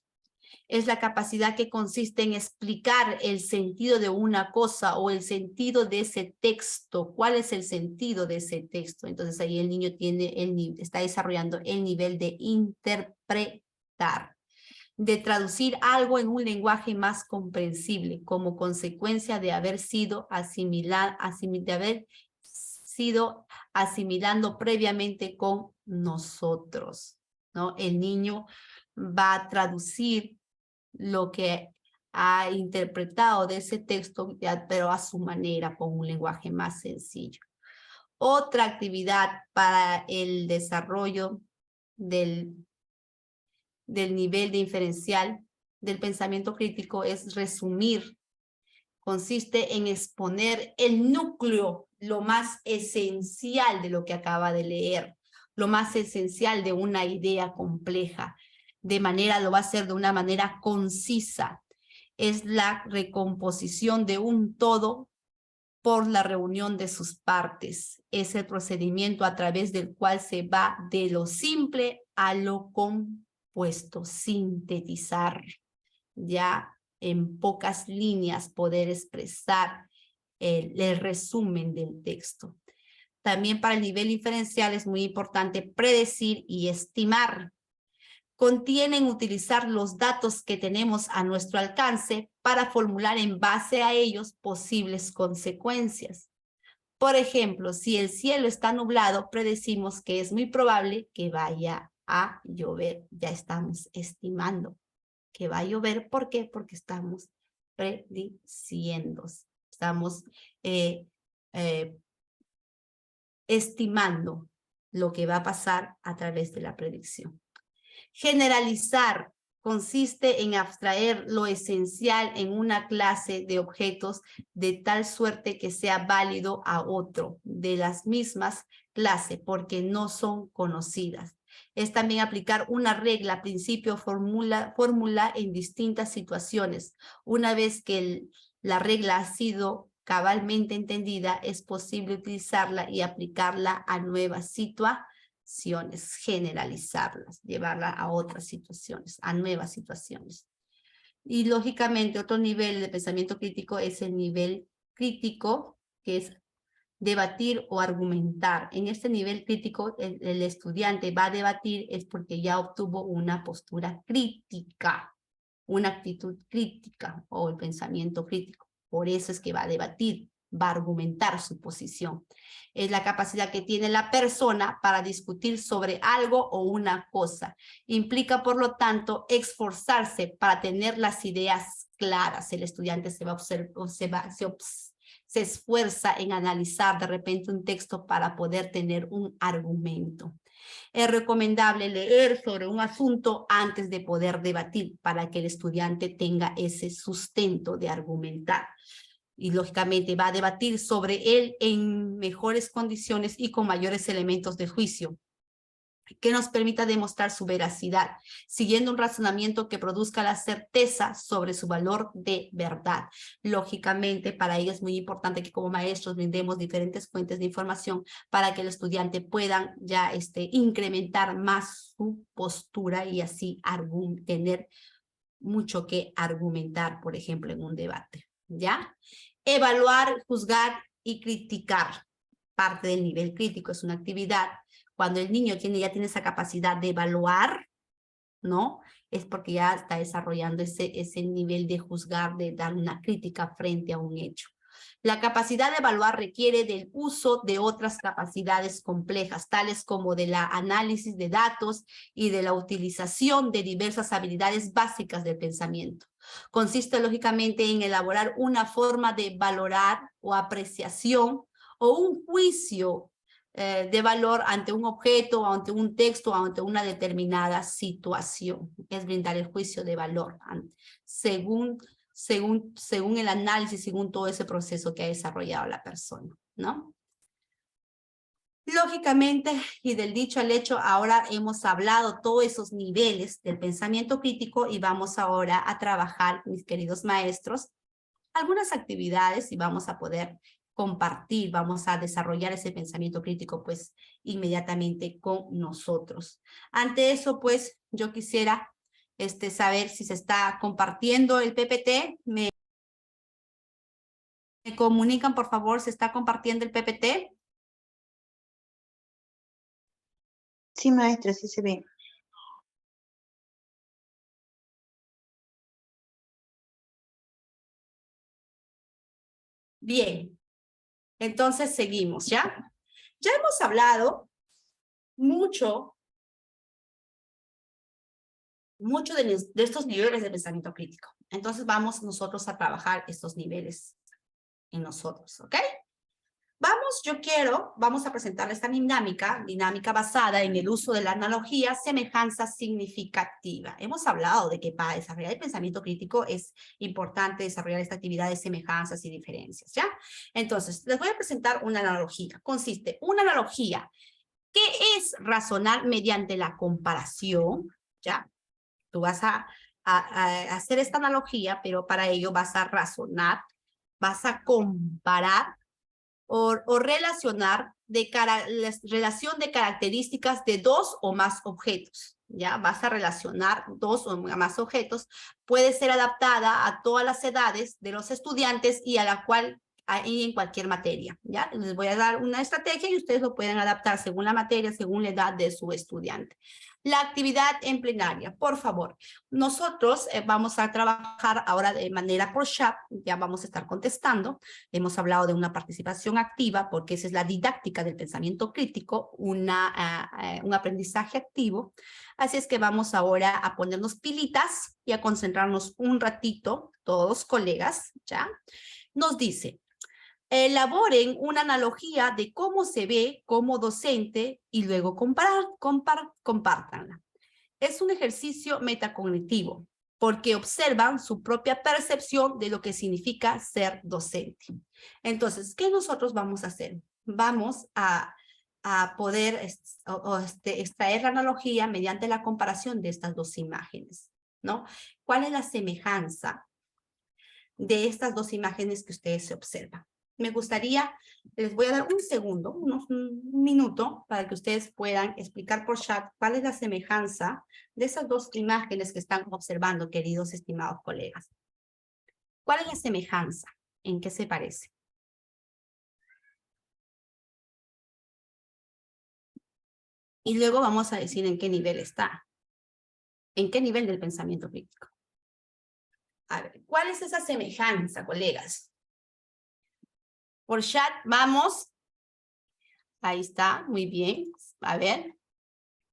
es la capacidad que consiste en explicar el sentido de una cosa o el sentido de ese texto. ¿Cuál es el sentido de ese texto? Entonces ahí el niño está desarrollando el nivel de interpretar, de traducir algo en un lenguaje más comprensible como consecuencia de haber sido asimilando previamente con nosotros, ¿no? El niño va a traducir lo que ha interpretado de ese texto, pero a su manera, con un lenguaje más sencillo. Otra actividad para el desarrollo del nivel de inferencial del pensamiento crítico es resumir. Consiste en exponer el núcleo, lo más esencial de lo que acaba de leer, lo más esencial de una idea compleja. Lo va a hacer de una manera concisa. Es la recomposición de un todo por la reunión de sus partes. Es el procedimiento a través del cual se va de lo simple a lo compuesto, sintetizar, ya en pocas líneas poder expresar el resumen del texto. También para el nivel inferencial es muy importante predecir y estimar. Contienen utilizar los datos que tenemos a nuestro alcance para formular en base a ellos posibles consecuencias. Por ejemplo, si el cielo está nublado, predecimos que es muy probable que vaya a llover. Ya estamos estimando que va a llover. ¿Por qué? Porque estamos prediciendo. Estamos estimando lo que va a pasar a través de la predicción. Generalizar consiste en abstraer lo esencial en una clase de objetos de tal suerte que sea válido a otro de las mismas clases porque no son conocidas. Es también aplicar una regla, principio, fórmula en distintas situaciones. Una vez que la regla ha sido cabalmente entendida, es posible utilizarla y aplicarla a nuevas situaciones, generalizarlas, llevarla a otras situaciones, a nuevas situaciones. Y lógicamente otro nivel de pensamiento crítico es el nivel crítico, que es debatir o argumentar. En este nivel crítico, el estudiante va a debatir es porque ya obtuvo una postura crítica, una actitud crítica o el pensamiento crítico. Por eso es que va a debatir, va a argumentar su posición. Es la capacidad que tiene la persona para discutir sobre algo o una cosa. Implica, por lo tanto, esforzarse para tener las ideas claras. El estudiante se esfuerza en analizar de repente un texto para poder tener un argumento. Es recomendable leer sobre un asunto antes de poder debatir para que el estudiante tenga ese sustento de argumentar. Y lógicamente va a debatir sobre él en mejores condiciones y con mayores elementos de juicio que nos permita demostrar su veracidad, siguiendo un razonamiento que produzca la certeza sobre su valor de verdad. Lógicamente, para ello es muy importante que como maestros brindemos diferentes fuentes de información para que el estudiante pueda ya incrementar más su postura y así tener mucho que argumentar, por ejemplo, en un debate, ¿ya? Evaluar, juzgar y criticar. Parte del nivel crítico es una actividad. Cuando el niño ya tiene esa capacidad de evaluar, ¿no? Es porque ya está desarrollando ese nivel de juzgar, de dar una crítica frente a un hecho. La capacidad de evaluar requiere del uso de otras capacidades complejas, tales como de la análisis de datos y de la utilización de diversas habilidades básicas del pensamiento. Consiste lógicamente en elaborar una forma de valorar o apreciación o un juicio de valor ante un objeto, ante un texto, ante una determinada situación. Es brindar el juicio de valor según el análisis, según todo ese proceso que ha desarrollado la persona, ¿no? Lógicamente, y del dicho al hecho, ahora hemos hablado todos esos niveles del pensamiento crítico y vamos ahora a trabajar, mis queridos maestros, algunas actividades y vamos a poder compartir, vamos a desarrollar ese pensamiento crítico pues inmediatamente con nosotros. Ante eso pues yo quisiera saber si se está compartiendo el PPT. Me comunican por favor, ¿se está compartiendo el PPT? Sí, maestra, sí se ve. Bien, entonces seguimos, ¿ya? Ya hemos hablado mucho de estos niveles de pensamiento crítico. Entonces vamos nosotros a trabajar estos niveles en nosotros, ¿ok? Vamos a presentar esta dinámica basada en el uso de la analogía, semejanza significativa. Hemos hablado de que para desarrollar el pensamiento crítico es importante desarrollar esta actividad de semejanzas y diferencias, ¿ya? Entonces, les voy a presentar una analogía. Consiste una analogía que es razonar mediante la comparación, ¿ya? Tú vas a hacer esta analogía, pero para ello vas a razonar, vas a comparar o relacionar la relación de características de dos o más objetos. ¿Ya? Vas a relacionar dos o más objetos. Puede ser adaptada a todas las edades de los estudiantes y a la cual en cualquier materia. ¿Ya? Les voy a dar una estrategia y ustedes lo pueden adaptar según la materia, según la edad de su estudiante. La actividad en plenaria, por favor. Nosotros vamos a trabajar ahora de manera por chat, ya vamos a estar contestando. Hemos hablado de una participación activa porque esa es la didáctica del pensamiento crítico, un aprendizaje activo. Así es que vamos ahora a ponernos pilitas y a concentrarnos un ratito, todos colegas, ¿ya? Nos dice, elaboren una analogía de cómo se ve como docente y luego compártanla. Es un ejercicio metacognitivo porque observan su propia percepción de lo que significa ser docente. Entonces, ¿qué nosotros vamos a hacer? Vamos a poder extraer la analogía mediante la comparación de estas dos imágenes, ¿no? ¿Cuál es la semejanza de estas dos imágenes que ustedes se observan? Me gustaría, les voy a dar un segundo, un minuto, para que ustedes puedan explicar por chat cuál es la semejanza de esas dos imágenes que están observando, queridos estimados colegas. ¿Cuál es la semejanza? ¿En qué se parece? Y luego vamos a decir en qué nivel está. ¿En qué nivel del pensamiento crítico? A ver, ¿cuál es esa semejanza, colegas? Por chat, vamos. Ahí está, muy bien. A ver,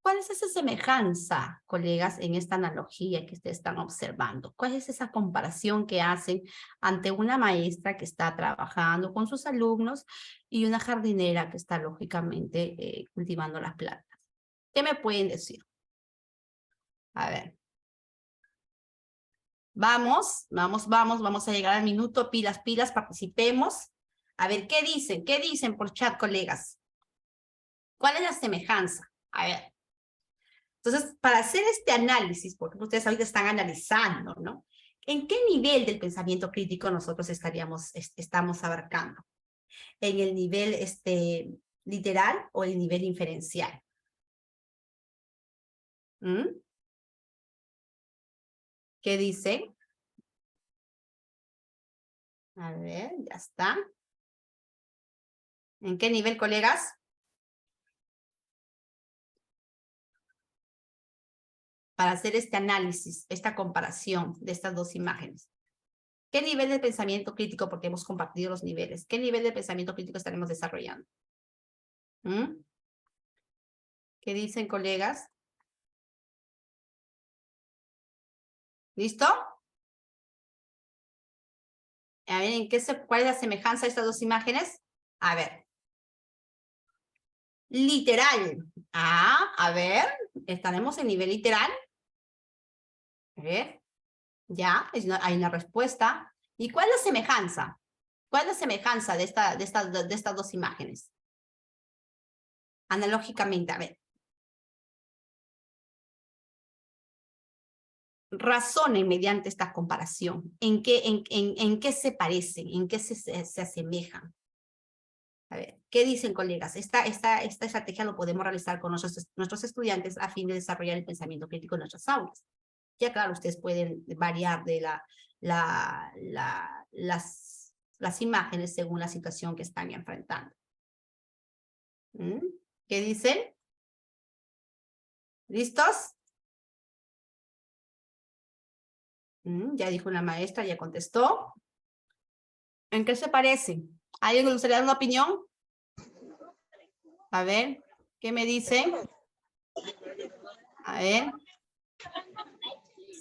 ¿cuál es esa semejanza, colegas, en esta analogía que ustedes están observando? ¿Cuál es esa comparación que hacen ante una maestra que está trabajando con sus alumnos y una jardinera que está lógicamente cultivando las plantas? ¿Qué me pueden decir? A ver. Vamos a llegar al minuto, pilas, participemos. A ver, ¿qué dicen? ¿Qué dicen por chat, colegas? ¿Cuál es la semejanza? A ver. Entonces, para hacer este análisis, porque ustedes ahorita están analizando, ¿no? ¿En qué nivel del pensamiento crítico nosotros estamos abarcando? ¿En el nivel literal o el nivel inferencial? ¿Mm? ¿Qué dice? A ver, ya está. ¿En qué nivel, colegas? Para hacer este análisis, esta comparación de estas dos imágenes. ¿Qué nivel de pensamiento crítico, porque hemos compartido los niveles, qué nivel de pensamiento crítico estaremos desarrollando? ¿Mm? ¿Qué dicen, colegas? ¿Listo? A ver, ¿cuál es la semejanza de estas dos imágenes? A ver. Literal. A ver, ¿estaremos en nivel literal? A ver, ya, hay una respuesta. ¿Y cuál es la semejanza? ¿Cuál es la semejanza de estas dos imágenes? Analógicamente, a ver. Razonen mediante esta comparación. ¿En qué se parecen? ¿En qué se asemejan? A ver, ¿qué dicen, colegas? Esta estrategia lo podemos realizar con nuestros estudiantes a fin de desarrollar el pensamiento crítico en nuestras aulas. Ya claro, ustedes pueden variar de las imágenes según la situación que están enfrentando. ¿Qué dicen? ¿Listos? Ya dijo una maestra, ya contestó. ¿En qué se parecen? ¿Alguien le gustaría dar una opinión? A ver, ¿qué me dicen? A ver.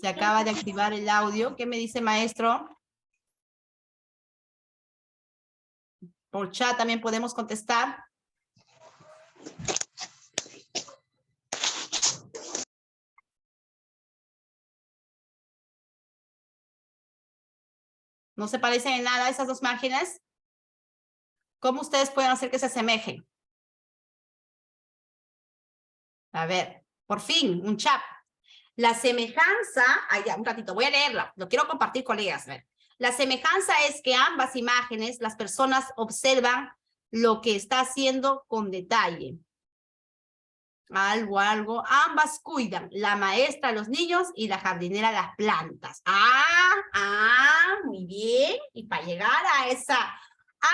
Se acaba de activar el audio. ¿Qué me dice, maestro? Por chat también podemos contestar. ¿No se parecen en nada esas dos imágenes? ¿Cómo ustedes pueden hacer que se asemejen? A ver, por fin, un chat. La semejanza, ya, un ratito, voy a leerla, lo quiero compartir, colegas. A ver. La semejanza es que ambas imágenes, las personas observan lo que está haciendo con detalle. Algo, ambas cuidan, la maestra los niños y la jardinera las plantas. Muy bien. Y para llegar a esa,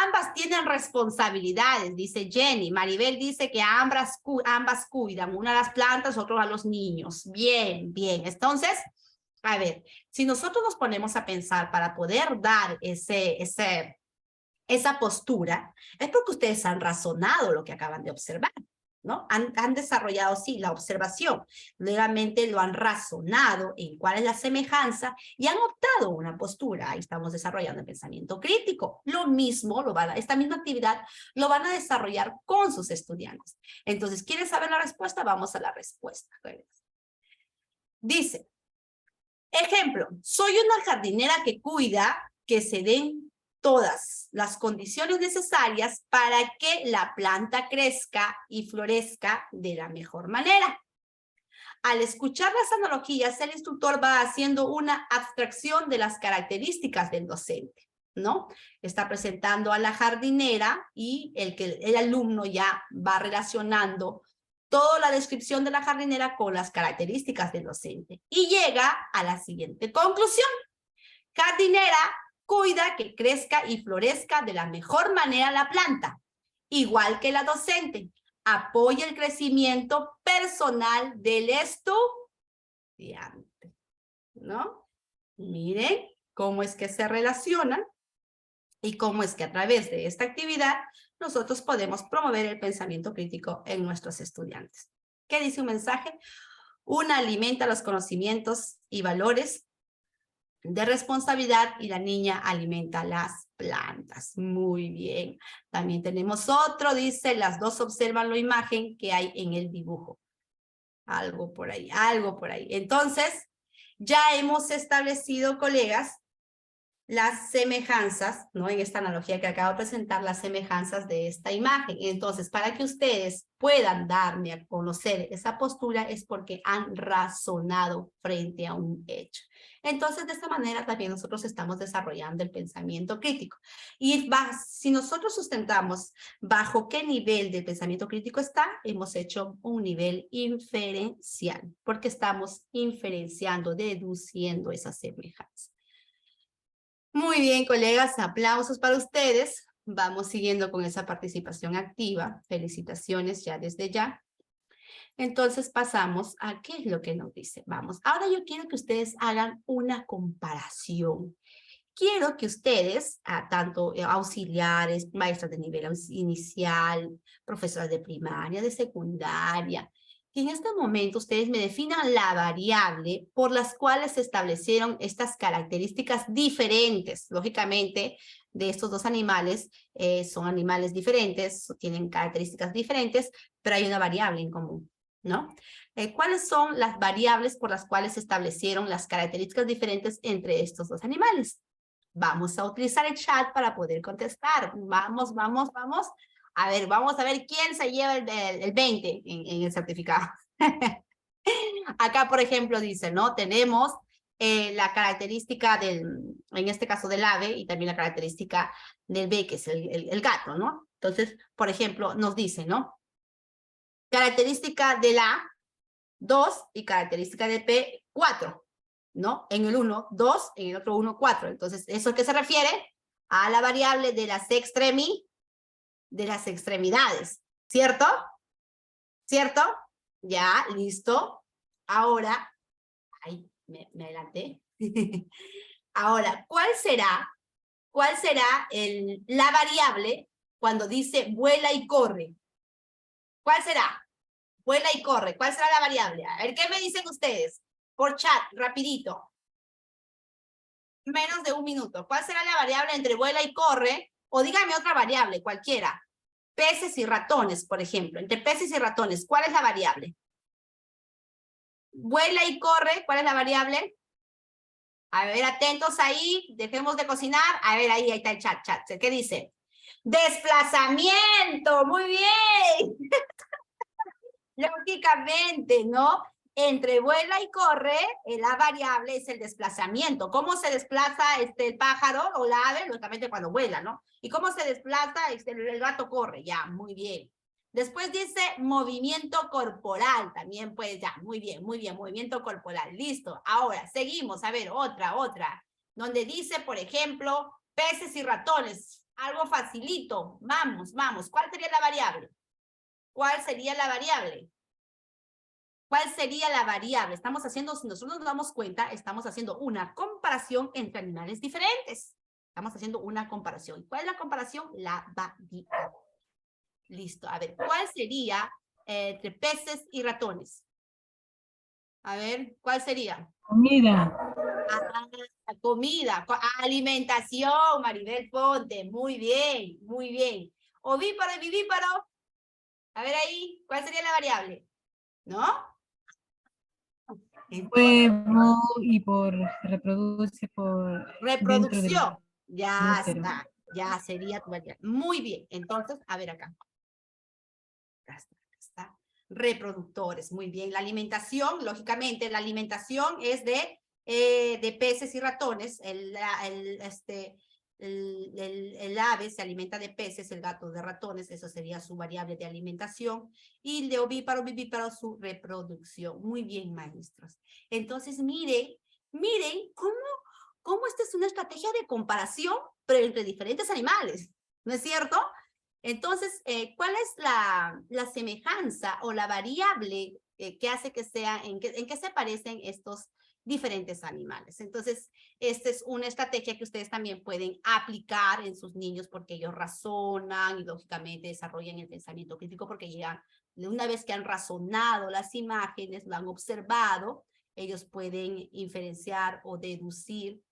ambas tienen responsabilidades, dice Jenny. Maribel dice que ambas cuidan, una a las plantas, otro a los niños. Bien, bien. Entonces, a ver, si nosotros nos ponemos a pensar para poder dar esa postura, es porque ustedes han razonado lo que acaban de observar, ¿no? Han desarrollado, sí, la observación. Nuevamente lo han razonado en cuál es la semejanza y han optado una postura. Ahí estamos desarrollando el pensamiento crítico. Lo mismo, esta misma actividad lo van a desarrollar con sus estudiantes. Entonces, ¿quieren saber la respuesta? Vamos a la respuesta. Dice, ejemplo, soy una jardinera que cuida que se den todas las condiciones necesarias para que la planta crezca y florezca de la mejor manera. Al escuchar las analogías, el instructor va haciendo una abstracción de las características del docente, ¿no? Está presentando a la jardinera y el alumno ya va relacionando toda la descripción de la jardinera con las características del docente y llega a la siguiente conclusión. Jardinera cuida que crezca y florezca de la mejor manera la planta, igual que la docente. Apoya el crecimiento personal del estudiante, ¿no? Miren cómo es que se relacionan y cómo es que a través de esta actividad nosotros podemos promover el pensamiento crítico en nuestros estudiantes. ¿Qué dice un mensaje? Una alimenta los conocimientos y valores de responsabilidad y la niña alimenta las plantas. Muy bien. También tenemos otro, dice, las dos observan la imagen que hay en el dibujo. Algo por ahí, algo por ahí. Entonces, ya hemos establecido, colegas, las semejanzas, ¿no? En esta analogía que acabo de presentar, las semejanzas de esta imagen. Entonces, para que ustedes puedan darme a conocer esa postura es porque han razonado frente a un hecho. Entonces, de esta manera también nosotros estamos desarrollando el pensamiento crítico. Y si nosotros sustentamos bajo qué nivel de pensamiento crítico está, hemos hecho un nivel inferencial, porque estamos inferenciando, deduciendo esas semejanzas. Muy bien, colegas, aplausos para ustedes. Vamos siguiendo con esa participación activa. Felicitaciones ya desde ya. Entonces pasamos a qué es lo que nos dice. Vamos, ahora yo quiero que ustedes hagan una comparación. Quiero que ustedes, tanto auxiliares, maestros de nivel inicial, profesores de primaria, de secundaria, que en este momento ustedes me definan la variable por las cuales se establecieron estas características diferentes. Lógicamente, de estos dos animales, son animales diferentes, tienen características diferentes, pero hay una variable en común, ¿no? ¿Cuáles son las variables por las cuales se establecieron las características diferentes entre estos dos animales? Vamos a utilizar el chat para poder contestar. Vamos, vamos, vamos. A ver, vamos a ver quién se lleva el 20 en el certificado. Acá, por ejemplo, dice, ¿no? Tenemos la característica en este caso del ave, y también la característica del B, que es el gato, ¿no? Entonces, por ejemplo, nos dice, ¿no? Característica del A, 2, y característica de P, 4. ¿No? En el 1, 2, en el otro 1, 4. Entonces, ¿eso qué se refiere? A la variable de las extremidades, ¿cierto? ¿Cierto? Ya, listo. Ahora, ay, me adelanté. Ahora, ¿cuál será la variable cuando dice vuela y corre? ¿Cuál será? Vuela y corre. ¿Cuál será la variable? A ver, ¿qué me dicen ustedes? Por chat, rapidito. Menos de un minuto. ¿Cuál será la variable entre vuela y corre? O dígame otra variable, cualquiera. Peces y ratones, por ejemplo. Entre peces y ratones, ¿cuál es la variable? Vuela y corre, ¿cuál es la variable? A ver, atentos ahí, dejemos de cocinar. A ver, ahí está el chat. ¿Qué dice? Desplazamiento, muy bien. Lógicamente, ¿no? Entre vuela y corre, la variable es el desplazamiento. ¿Cómo se desplaza el pájaro o la ave? Lógicamente cuando vuela, ¿no? ¿Y cómo se desplaza el gato? Corre, ya, muy bien. Después dice movimiento corporal, también pues ya, muy bien, movimiento corporal, listo. Ahora, seguimos, a ver, otra, donde dice, por ejemplo, peces y ratones, algo facilito, vamos, ¿cuál sería la variable? ¿Cuál sería la variable? ¿Cuál sería la variable? Estamos haciendo, si nosotros nos damos cuenta, estamos haciendo una comparación entre animales diferentes. Estamos haciendo una comparación. ¿Cuál es la comparación? La variable. Listo. A ver, ¿cuál sería entre peces y ratones? A ver, ¿cuál sería? Comida. Comida, alimentación, Maribel Ponte. Muy bien, muy bien. Ovíparo y vivíparo. A ver ahí, ¿cuál sería la variable? ¿No? Huevo y por reproduce por dentro del Reproducción. Ya útero. está. Ya sería tu variable. Muy bien. Entonces, a ver acá. Acá está. Reproductores. Muy bien. La alimentación, lógicamente, la alimentación es de peces y ratones. El ave se alimenta de peces, el gato de ratones, eso sería su variable de alimentación, y el de ovíparo, vivíparo, su reproducción. Muy bien, maestros. Entonces, miren cómo esta es una estrategia de comparación, pero entre diferentes animales, ¿no es cierto? Entonces, ¿cuál es la semejanza o la variable que hace que sea, en qué se parecen estos diferentes animales? Entonces, esta es una estrategia que ustedes también pueden aplicar en sus niños porque ellos razonan y lógicamente desarrollan el pensamiento crítico porque llegan, una vez que han razonado las imágenes, lo han observado, ellos pueden inferenciar o deducir,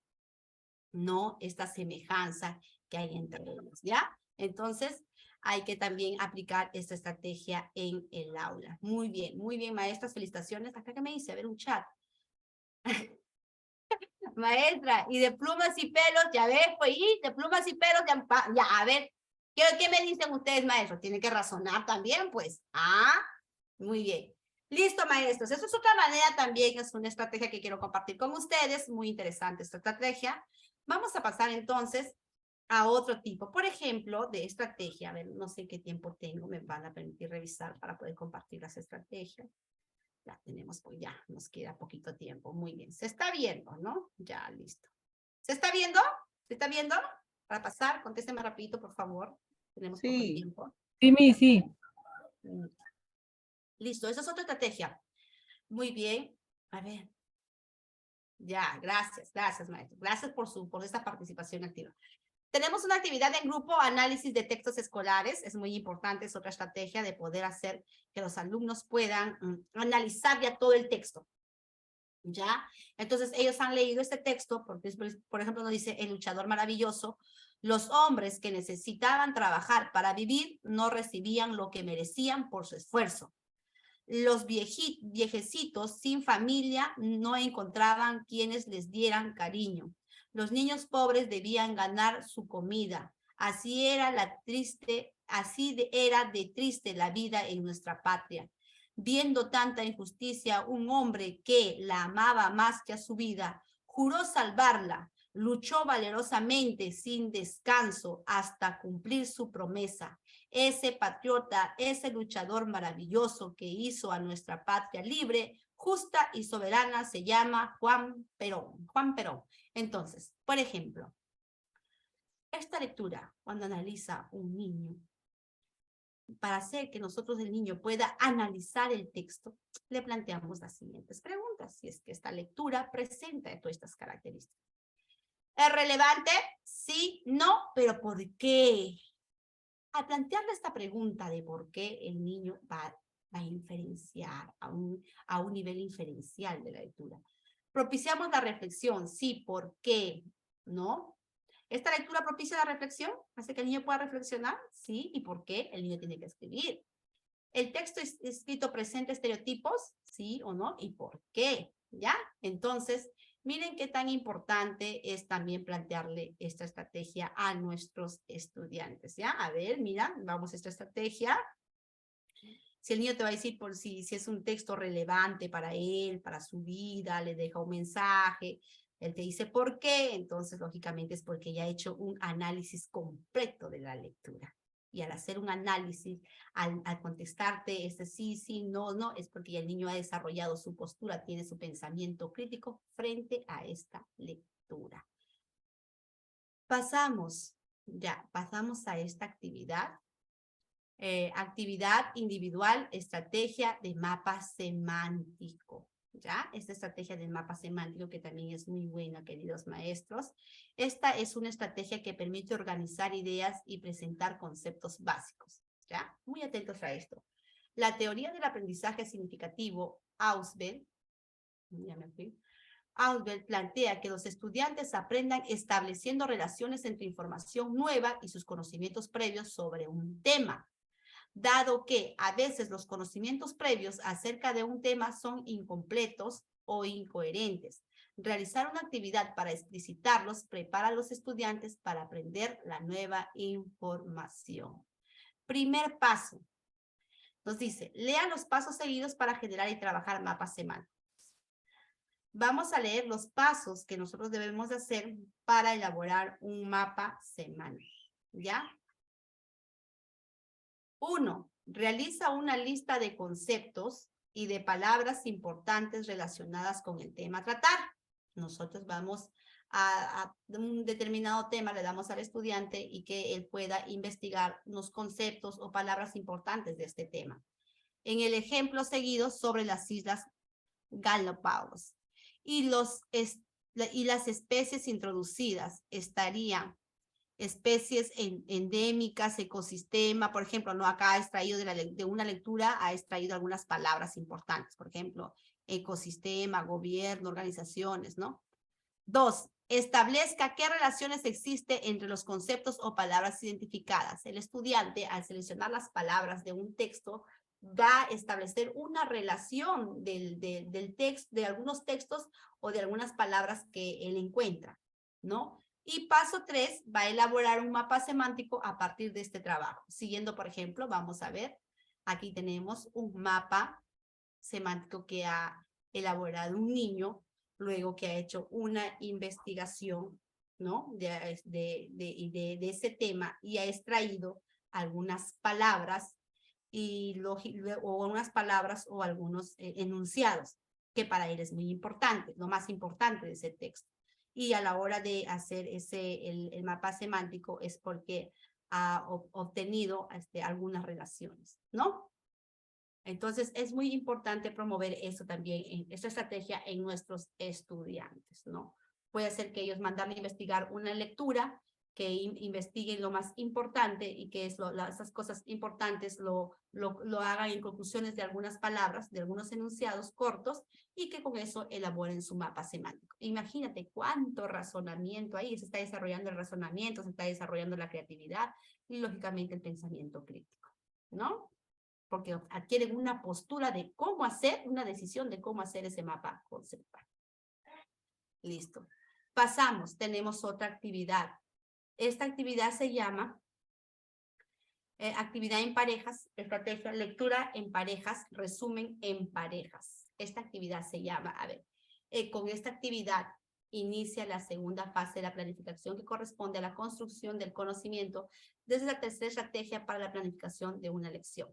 ¿no? Esta semejanza que hay entre ellos, ¿ya? Entonces, hay que también aplicar esta estrategia en el aula. Muy bien, maestras, felicitaciones. Acá que me dice, a ver un chat. Maestra, y de plumas y pelos, ya ves, pues, y de plumas y pelos, ya, a ver, ¿qué me dicen ustedes, maestros? Tienen que razonar también, pues. Ah, muy bien. Listo, maestros. Eso es otra manera también, es una estrategia que quiero compartir con ustedes. Muy interesante esta estrategia. Vamos a pasar entonces a otro tipo, por ejemplo, de estrategia. A ver, no sé qué tiempo tengo, me van a permitir revisar para poder compartir las estrategias. Ya tenemos, pues ya, nos queda poquito tiempo. Muy bien. Se está viendo, ¿no? Ya, listo. ¿Se está viendo? ¿Se está viendo? Para pasar, contésteme rapidito, por favor. Tenemos poco Sí. tiempo. Sí, sí. Listo, esa es otra estrategia. Muy bien. A ver. Ya, gracias, maestro. Gracias por esta participación activa. Tenemos una actividad en grupo, análisis de textos escolares. Es muy importante, es otra estrategia de poder hacer que los alumnos puedan analizar ya todo el texto. ¿Ya? Entonces, ellos han leído este texto, porque, por ejemplo, nos dice El luchador maravilloso. Los hombres que necesitaban trabajar para vivir no recibían lo que merecían por su esfuerzo. Los viejecitos sin familia no encontraban quienes les dieran cariño. Los niños pobres debían ganar su comida. Así era de triste la vida en nuestra patria. Viendo tanta injusticia, un hombre que la amaba más que a su vida, juró salvarla, luchó valerosamente sin descanso hasta cumplir su promesa. Ese patriota, ese luchador maravilloso que hizo a nuestra patria libre, justa y soberana, se llama Juan Perón. Juan Perón. Entonces, por ejemplo, esta lectura, cuando analiza un niño, para hacer que nosotros el niño pueda analizar el texto, le planteamos las siguientes preguntas, si es que esta lectura presenta todas estas características. ¿Es relevante? Sí, no, pero ¿por qué? Al plantearle esta pregunta de por qué el niño va a inferenciar a un nivel inferencial de la lectura, propiciamos la reflexión, sí, ¿por qué? ¿No? ¿Esta lectura propicia la reflexión? ¿Hace que el niño pueda reflexionar? Sí, ¿y por qué? El niño tiene que escribir. ¿El texto escrito presenta estereotipos? Sí o no, ¿y por qué? ¿Ya? Entonces, miren qué tan importante es también plantearle esta estrategia a nuestros estudiantes, ¿ya? A ver, mira, vamos a esta estrategia. Si el niño te va a decir por si es un texto relevante para él, para su vida, le deja un mensaje, él te dice por qué, entonces lógicamente es porque ya ha hecho un análisis completo de la lectura. Y al hacer un análisis, al contestarte sí, no, es porque ya el niño ha desarrollado su postura, tiene su pensamiento crítico frente a esta lectura. Pasamos a esta actividad. Actividad individual, estrategia de mapa semántico. ¿Ya? Esta estrategia del mapa semántico que también es muy buena, queridos maestros. Esta es una estrategia que permite organizar ideas y presentar conceptos básicos. ¿Ya? Muy atentos a esto. La teoría del aprendizaje significativo, Ausubel, Ausubel plantea que los estudiantes aprendan estableciendo relaciones entre información nueva y sus conocimientos previos sobre un tema. Dado que a veces los conocimientos previos acerca de un tema son incompletos o incoherentes. Realizar una actividad para explicitarlos prepara a los estudiantes para aprender la nueva información. Primer paso. Nos dice, lean los pasos seguidos para generar y trabajar mapas semánticos. Vamos a leer los pasos que nosotros debemos hacer para elaborar un mapa semántico. ¿Ya? 1. Realiza una lista de conceptos y de palabras importantes relacionadas con el tema a tratar. Nosotros vamos a un determinado tema, le damos al estudiante y que él pueda investigar unos conceptos o palabras importantes de este tema. En el ejemplo seguido sobre las Islas Galápagos y las especies introducidas estarían especies endémicas, ecosistema, por ejemplo, ¿no? Acá ha extraído de una lectura, ha extraído algunas palabras importantes, por ejemplo, ecosistema, gobierno, organizaciones, ¿no? 2, establezca qué relaciones existen entre los conceptos o palabras identificadas. El estudiante, al seleccionar las palabras de un texto, va a establecer una relación del texto, de algunos textos o de algunas palabras que él encuentra, ¿no? Y paso 3, va a elaborar un mapa semántico a partir de este trabajo. Siguiendo, por ejemplo, vamos a ver, aquí tenemos un mapa semántico que ha elaborado un niño, luego que ha hecho una investigación, ¿no? De ese tema y ha extraído algunas palabras o unas palabras o algunos enunciados, que para él es muy importante, lo más importante de ese texto. Y a la hora de hacer el mapa semántico es porque ha obtenido algunas relaciones, ¿no? Entonces, es muy importante promover eso también, esta estrategia en nuestros estudiantes, ¿no? Puede ser que ellos mandarle a investigar una lectura, que investiguen lo más importante y que esas cosas importantes lo hagan en conclusiones de algunas palabras, de algunos enunciados cortos, y que con eso elaboren su mapa semántico. Imagínate cuánto razonamiento ahí, se está desarrollando el razonamiento, se está desarrollando la creatividad y lógicamente el pensamiento crítico, ¿no? Porque adquieren una postura de cómo hacer, una decisión de cómo hacer ese mapa conceptual. Listo. Pasamos, tenemos otra actividad. Esta actividad se llama actividad en parejas, estrategia, lectura en parejas, resumen en parejas. Esta actividad se llama, a ver, con esta actividad inicia la segunda fase de la planificación que corresponde a la construcción del conocimiento desde la tercera estrategia para la planificación de una lección.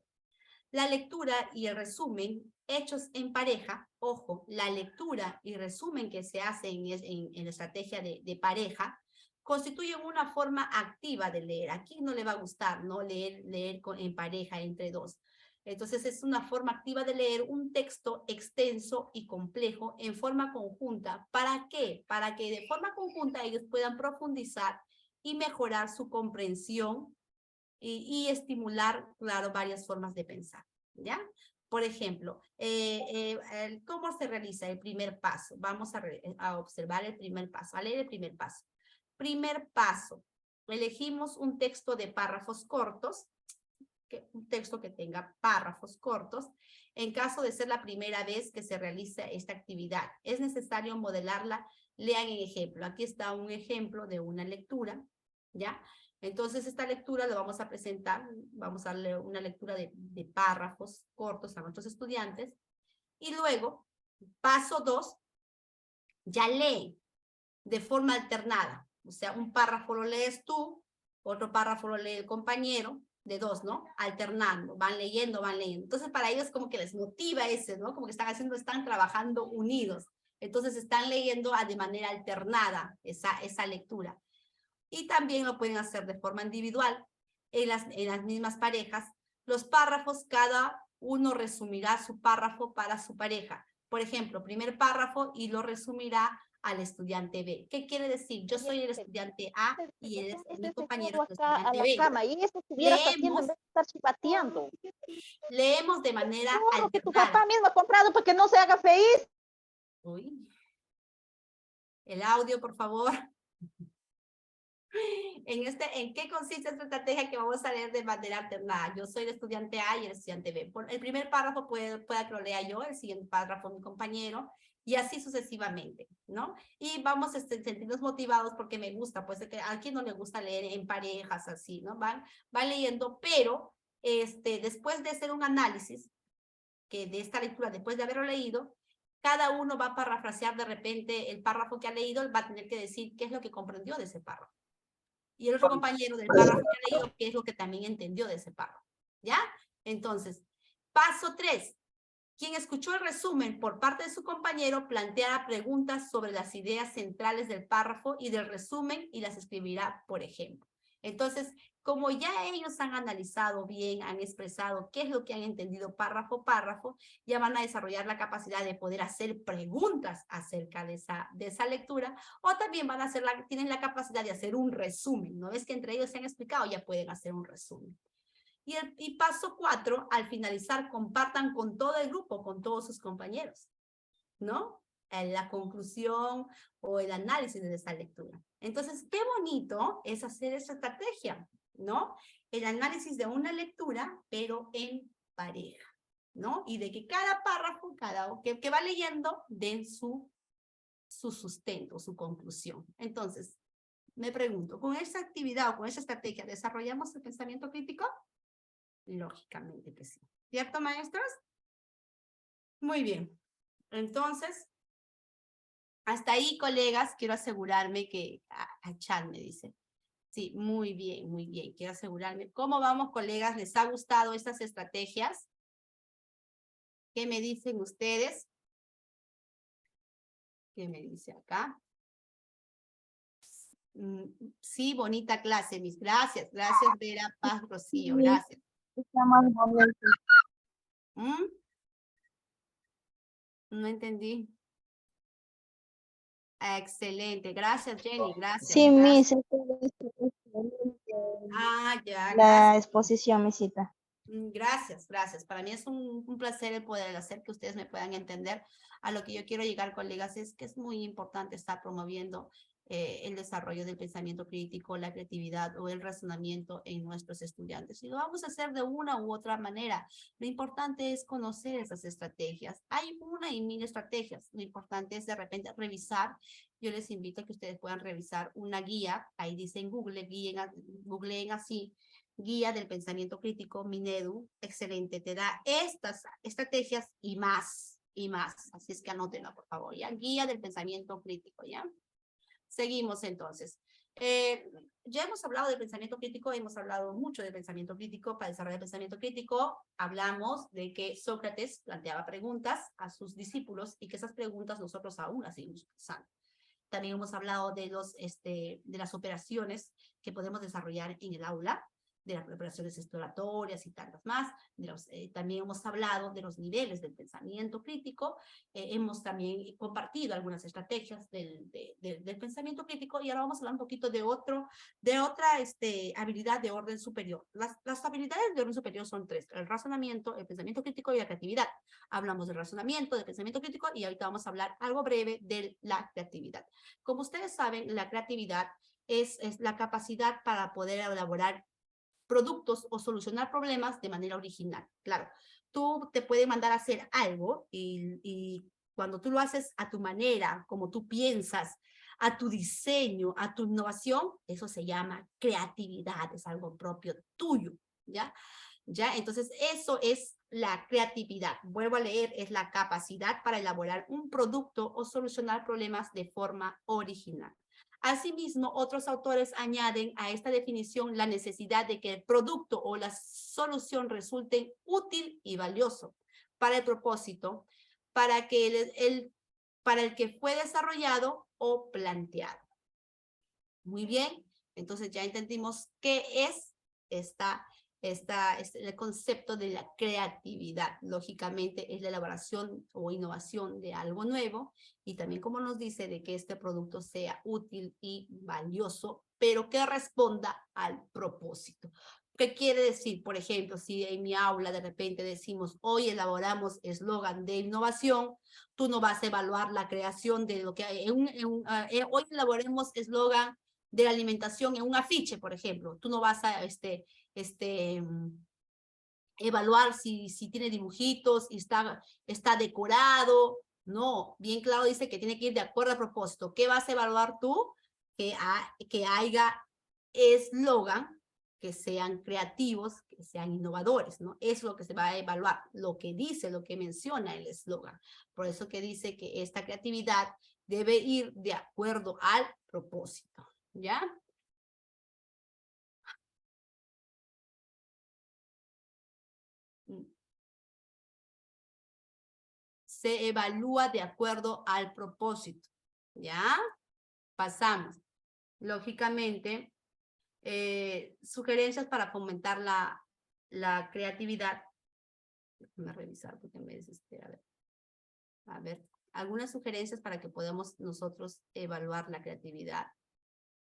La lectura y el resumen hechos en pareja, ojo, la lectura y resumen que se hace en la estrategia de pareja, constituyen una forma activa de leer. ¿A quién no le va a gustar, no? Leer en pareja entre dos. Entonces es una forma activa de leer un texto extenso y complejo en forma conjunta. ¿Para qué? Para que de forma conjunta ellos puedan profundizar y mejorar su comprensión y estimular, claro, varias formas de pensar, ¿ya? Por ejemplo, ¿cómo se realiza el primer paso? Vamos a observar el primer paso, a leer el primer paso. Primer paso, elegimos un texto de párrafos cortos, un texto que tenga párrafos cortos. En caso de ser la primera vez que se realiza esta actividad, es necesario modelarla. Lean el ejemplo. Aquí está un ejemplo de una lectura, ¿ya? Entonces, esta lectura la vamos a presentar, vamos a leer una lectura de párrafos cortos a nuestros estudiantes. Y luego, paso 2, ya lee de forma alternada. O sea, un párrafo lo lees tú, otro párrafo lo lee el compañero, de dos, ¿no? Alternando, van leyendo, van leyendo. Entonces, para ellos como que les motiva ese, ¿no? Como que están trabajando unidos. Entonces, están leyendo de manera alternada esa lectura. Y también lo pueden hacer de forma individual. En las mismas parejas, los párrafos, cada uno resumirá su párrafo para su pareja. Por ejemplo, primer párrafo y lo resumirá al estudiante B. ¿Qué quiere decir? Yo soy el estudiante A y él es mi compañero el estudiante B. Cama, y eso estuvieras haciendo en vez de estar chivateando. Leemos de manera Lo que tu alternada. papá mismo ha comprado para que no se haga feliz. Uy. El audio, por favor. ¿En qué consiste esta estrategia que vamos a leer de manera alternada? Yo soy el estudiante A y el estudiante B. El primer párrafo puede que lo lea yo, el siguiente párrafo mi compañero, y así sucesivamente, ¿no? Y vamos a sentirnos motivados porque me gusta, pues a quien no le gusta leer en parejas así, ¿no? Van leyendo, pero después de hacer un análisis de esta lectura, después de haberlo leído, cada uno va a parafrasear de repente el párrafo que ha leído, él va a tener que decir qué es lo que comprendió de ese párrafo. Y el otro compañero del párrafo que ha leído qué es lo que también entendió de ese párrafo, ¿ya? Entonces, paso 3. Quien escuchó el resumen por parte de su compañero planteará preguntas sobre las ideas centrales del párrafo y del resumen y las escribirá, por ejemplo. Entonces, como ya ellos han analizado bien, han expresado qué es lo que han entendido párrafo a párrafo, ya van a desarrollar la capacidad de poder hacer preguntas acerca de esa lectura, o también tienen la capacidad de hacer un resumen. ¿No ves que entre ellos se han explicado? Ya pueden hacer un resumen. Y paso 4, al finalizar, compartan con todo el grupo, con todos sus compañeros, ¿no? La conclusión o el análisis de esa lectura. Entonces, qué bonito es hacer esa estrategia, ¿no? El análisis de una lectura, pero en pareja. ¿no? Y de que cada párrafo, que va leyendo, den su sustento, su conclusión. Entonces, me pregunto, ¿con esta actividad o con esta estrategia desarrollamos el pensamiento crítico? Lógicamente que sí. ¿Cierto, maestros? Muy bien. Entonces, hasta ahí, colegas, quiero asegurarme que, a Chad me dice. Sí, muy bien, muy bien. Quiero asegurarme. ¿Cómo vamos, colegas? ¿Les ha gustado estas estrategias? ¿Qué me dicen ustedes? ¿Qué me dice acá? Sí, bonita clase, mis. Gracias, gracias, Vera Paz Rocío, gracias. Está más bonito. ¿Mm? No entendí. Excelente, gracias, Jenny, gracias. Sí, Gracias. Miss, excelente Ya, la gracias. exposición, misita. Gracias, gracias. Para mí es un placer el poder hacer que ustedes me puedan entender. A lo que yo quiero llegar, colegas, es que es muy importante estar promoviendo el desarrollo del pensamiento crítico, la creatividad o el razonamiento en nuestros estudiantes. Y lo vamos a hacer de una u otra manera. Lo importante es conocer esas estrategias. Hay una y mil estrategias. Lo importante es de repente revisar. Yo les invito a que ustedes puedan revisar una guía. Ahí dice en Google, googleen así. Guía del pensamiento crítico, Minedu, excelente, te da estas estrategias y más, así es que anótenla, por favor, ¿ya? Guía del pensamiento crítico, ¿ya? Seguimos entonces. Ya hemos hablado del pensamiento crítico, hemos hablado mucho del pensamiento crítico. Para desarrollar el pensamiento crítico, hablamos de que Sócrates planteaba preguntas a sus discípulos y que esas preguntas nosotros aún las seguimos usando. También hemos hablado de las operaciones que podemos desarrollar en el aula, de las operaciones exploratorias y tantas más. También hemos hablado de los niveles del pensamiento crítico. Hemos también compartido algunas estrategias del pensamiento crítico, y ahora vamos a hablar un poquito de otra habilidad de orden superior. Las habilidades de orden superior son tres: el razonamiento, el pensamiento crítico y la creatividad. Hablamos del razonamiento, del pensamiento crítico, y ahorita vamos a hablar algo breve de la creatividad. Como ustedes saben, la creatividad es la capacidad para poder elaborar productos o solucionar problemas de manera original. Claro, tú te puedes mandar a hacer algo y cuando tú lo haces a tu manera, como tú piensas, a tu diseño, a tu innovación, eso se llama creatividad, es algo propio tuyo, ¿ya? ¿Ya? Entonces, eso es la creatividad. Vuelvo a leer, es la capacidad para elaborar un producto o solucionar problemas de forma original. Asimismo, otros autores añaden a esta definición la necesidad de que el producto o la solución resulten útil y valioso para el propósito, para el que fue desarrollado o planteado. Muy bien, entonces ya entendimos qué es el concepto de la creatividad. Lógicamente es la elaboración o innovación de algo nuevo, y también, como nos dice, de que este producto sea útil y valioso, pero que responda al propósito. ¿Qué quiere decir? Por ejemplo, si en mi aula de repente decimos, hoy elaboramos eslogan de innovación, tú no vas a evaluar la creación de lo que hay. Hoy elaboremos eslogan de la alimentación en un afiche, por ejemplo. Tú no vas a evaluar si tiene dibujitos y está decorado. No, bien claro dice que tiene que ir de acuerdo al propósito. ¿Qué vas a evaluar tú? Que haya eslogan, que sean creativos, que sean innovadores, ¿no? Es lo que se va a evaluar, lo que dice, lo que menciona el eslogan. Por eso que dice que esta creatividad debe ir de acuerdo al propósito, ¿ya? Se evalúa de acuerdo al propósito, ¿ya? Pasamos. Lógicamente, sugerencias para fomentar la creatividad. Déjame revisar porque me desespera. A ver, algunas sugerencias para que podamos nosotros evaluar la creatividad.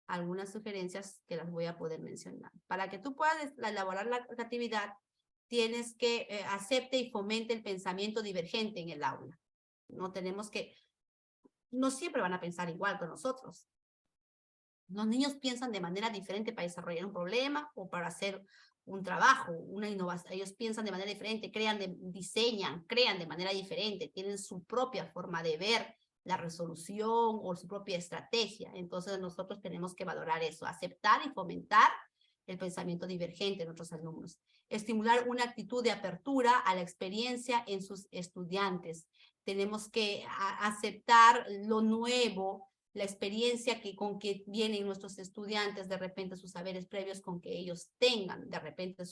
Algunas sugerencias que las voy a poder mencionar. Para que tú puedas elaborar la creatividad, tienes que acepte y fomente el pensamiento divergente en el aula. No siempre van a pensar igual que nosotros. Los niños piensan de manera diferente para desarrollar un problema o para hacer un trabajo, una innovación. Ellos piensan de manera diferente, diseñan, crean de manera diferente, tienen su propia forma de ver la resolución o su propia estrategia. Entonces nosotros tenemos que valorar eso, aceptar y fomentar el pensamiento divergente de nuestros alumnos. Estimular una actitud de apertura a la experiencia en sus estudiantes. Tenemos que aceptar lo nuevo, la experiencia con que vienen nuestros estudiantes, de repente sus saberes previos con que ellos tengan, de repente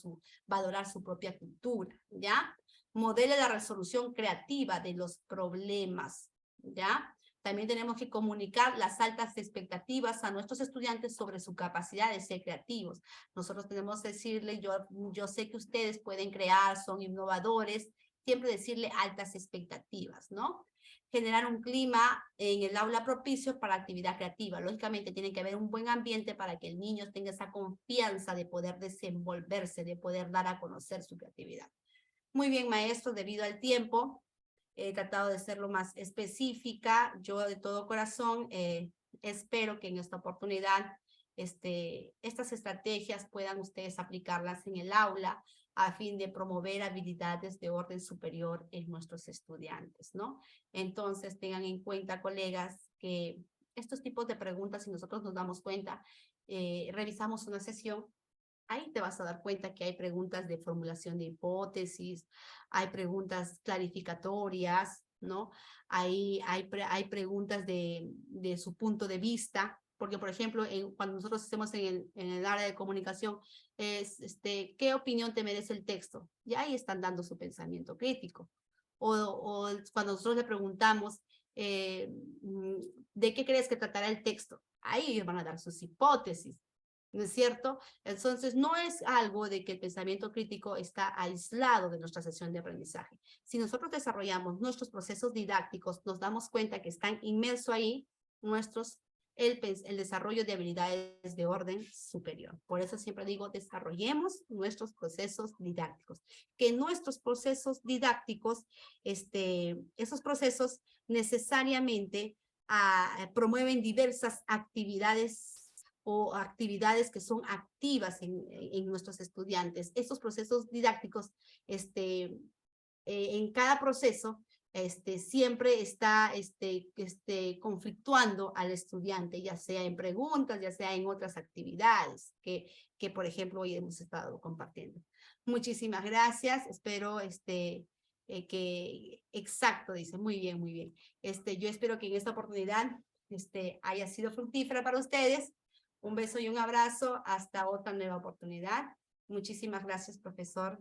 valorar su propia cultura, ¿ya? Modele la resolución creativa de los problemas, ¿ya? También tenemos que comunicar las altas expectativas a nuestros estudiantes sobre su capacidad de ser creativos. Nosotros tenemos que decirle, yo sé que ustedes pueden crear, son innovadores, siempre decirle altas expectativas, ¿no? Generar un clima en el aula propicio para actividad creativa. Lógicamente tiene que haber un buen ambiente para que el niño tenga esa confianza de poder desenvolverse, de poder dar a conocer su creatividad. Muy bien, maestro, debido al tiempo, he tratado de ser lo más específica. Yo de todo corazón espero que en esta oportunidad estas estrategias puedan ustedes aplicarlas en el aula a fin de promover habilidades de orden superior en nuestros estudiantes, ¿no? Entonces tengan en cuenta, colegas, que estos tipos de preguntas, si nosotros nos damos cuenta, revisamos una sesión, ahí te vas a dar cuenta que hay preguntas de formulación de hipótesis, hay preguntas clarificatorias, ¿no? Hay preguntas de su punto de vista, porque, por ejemplo, cuando nosotros hacemos en el área de comunicación, es, ¿qué opinión te merece el texto? Y ahí están dando su pensamiento crítico. O cuando nosotros le preguntamos, ¿de qué crees que tratará el texto? Ahí ellos van a dar sus hipótesis, ¿no es cierto? Entonces, no es algo de que el pensamiento crítico está aislado de nuestra sesión de aprendizaje. Si nosotros desarrollamos nuestros procesos didácticos, nos damos cuenta que están inmersos ahí el desarrollo de habilidades de orden superior. Por eso siempre digo, desarrollemos nuestros procesos didácticos. Que nuestros procesos didácticos, esos procesos necesariamente promueven diversas actividades o actividades que son activas en nuestros estudiantes. Estos procesos didácticos, en cada proceso, siempre está conflictuando al estudiante, ya sea en preguntas, ya sea en otras actividades que por ejemplo, hoy hemos estado compartiendo. Muchísimas gracias, espero que, exacto, dice, muy bien, muy bien. Yo espero que en esta oportunidad haya sido fructífera para ustedes. Un beso y un abrazo, hasta otra nueva oportunidad. Muchísimas gracias, profesor.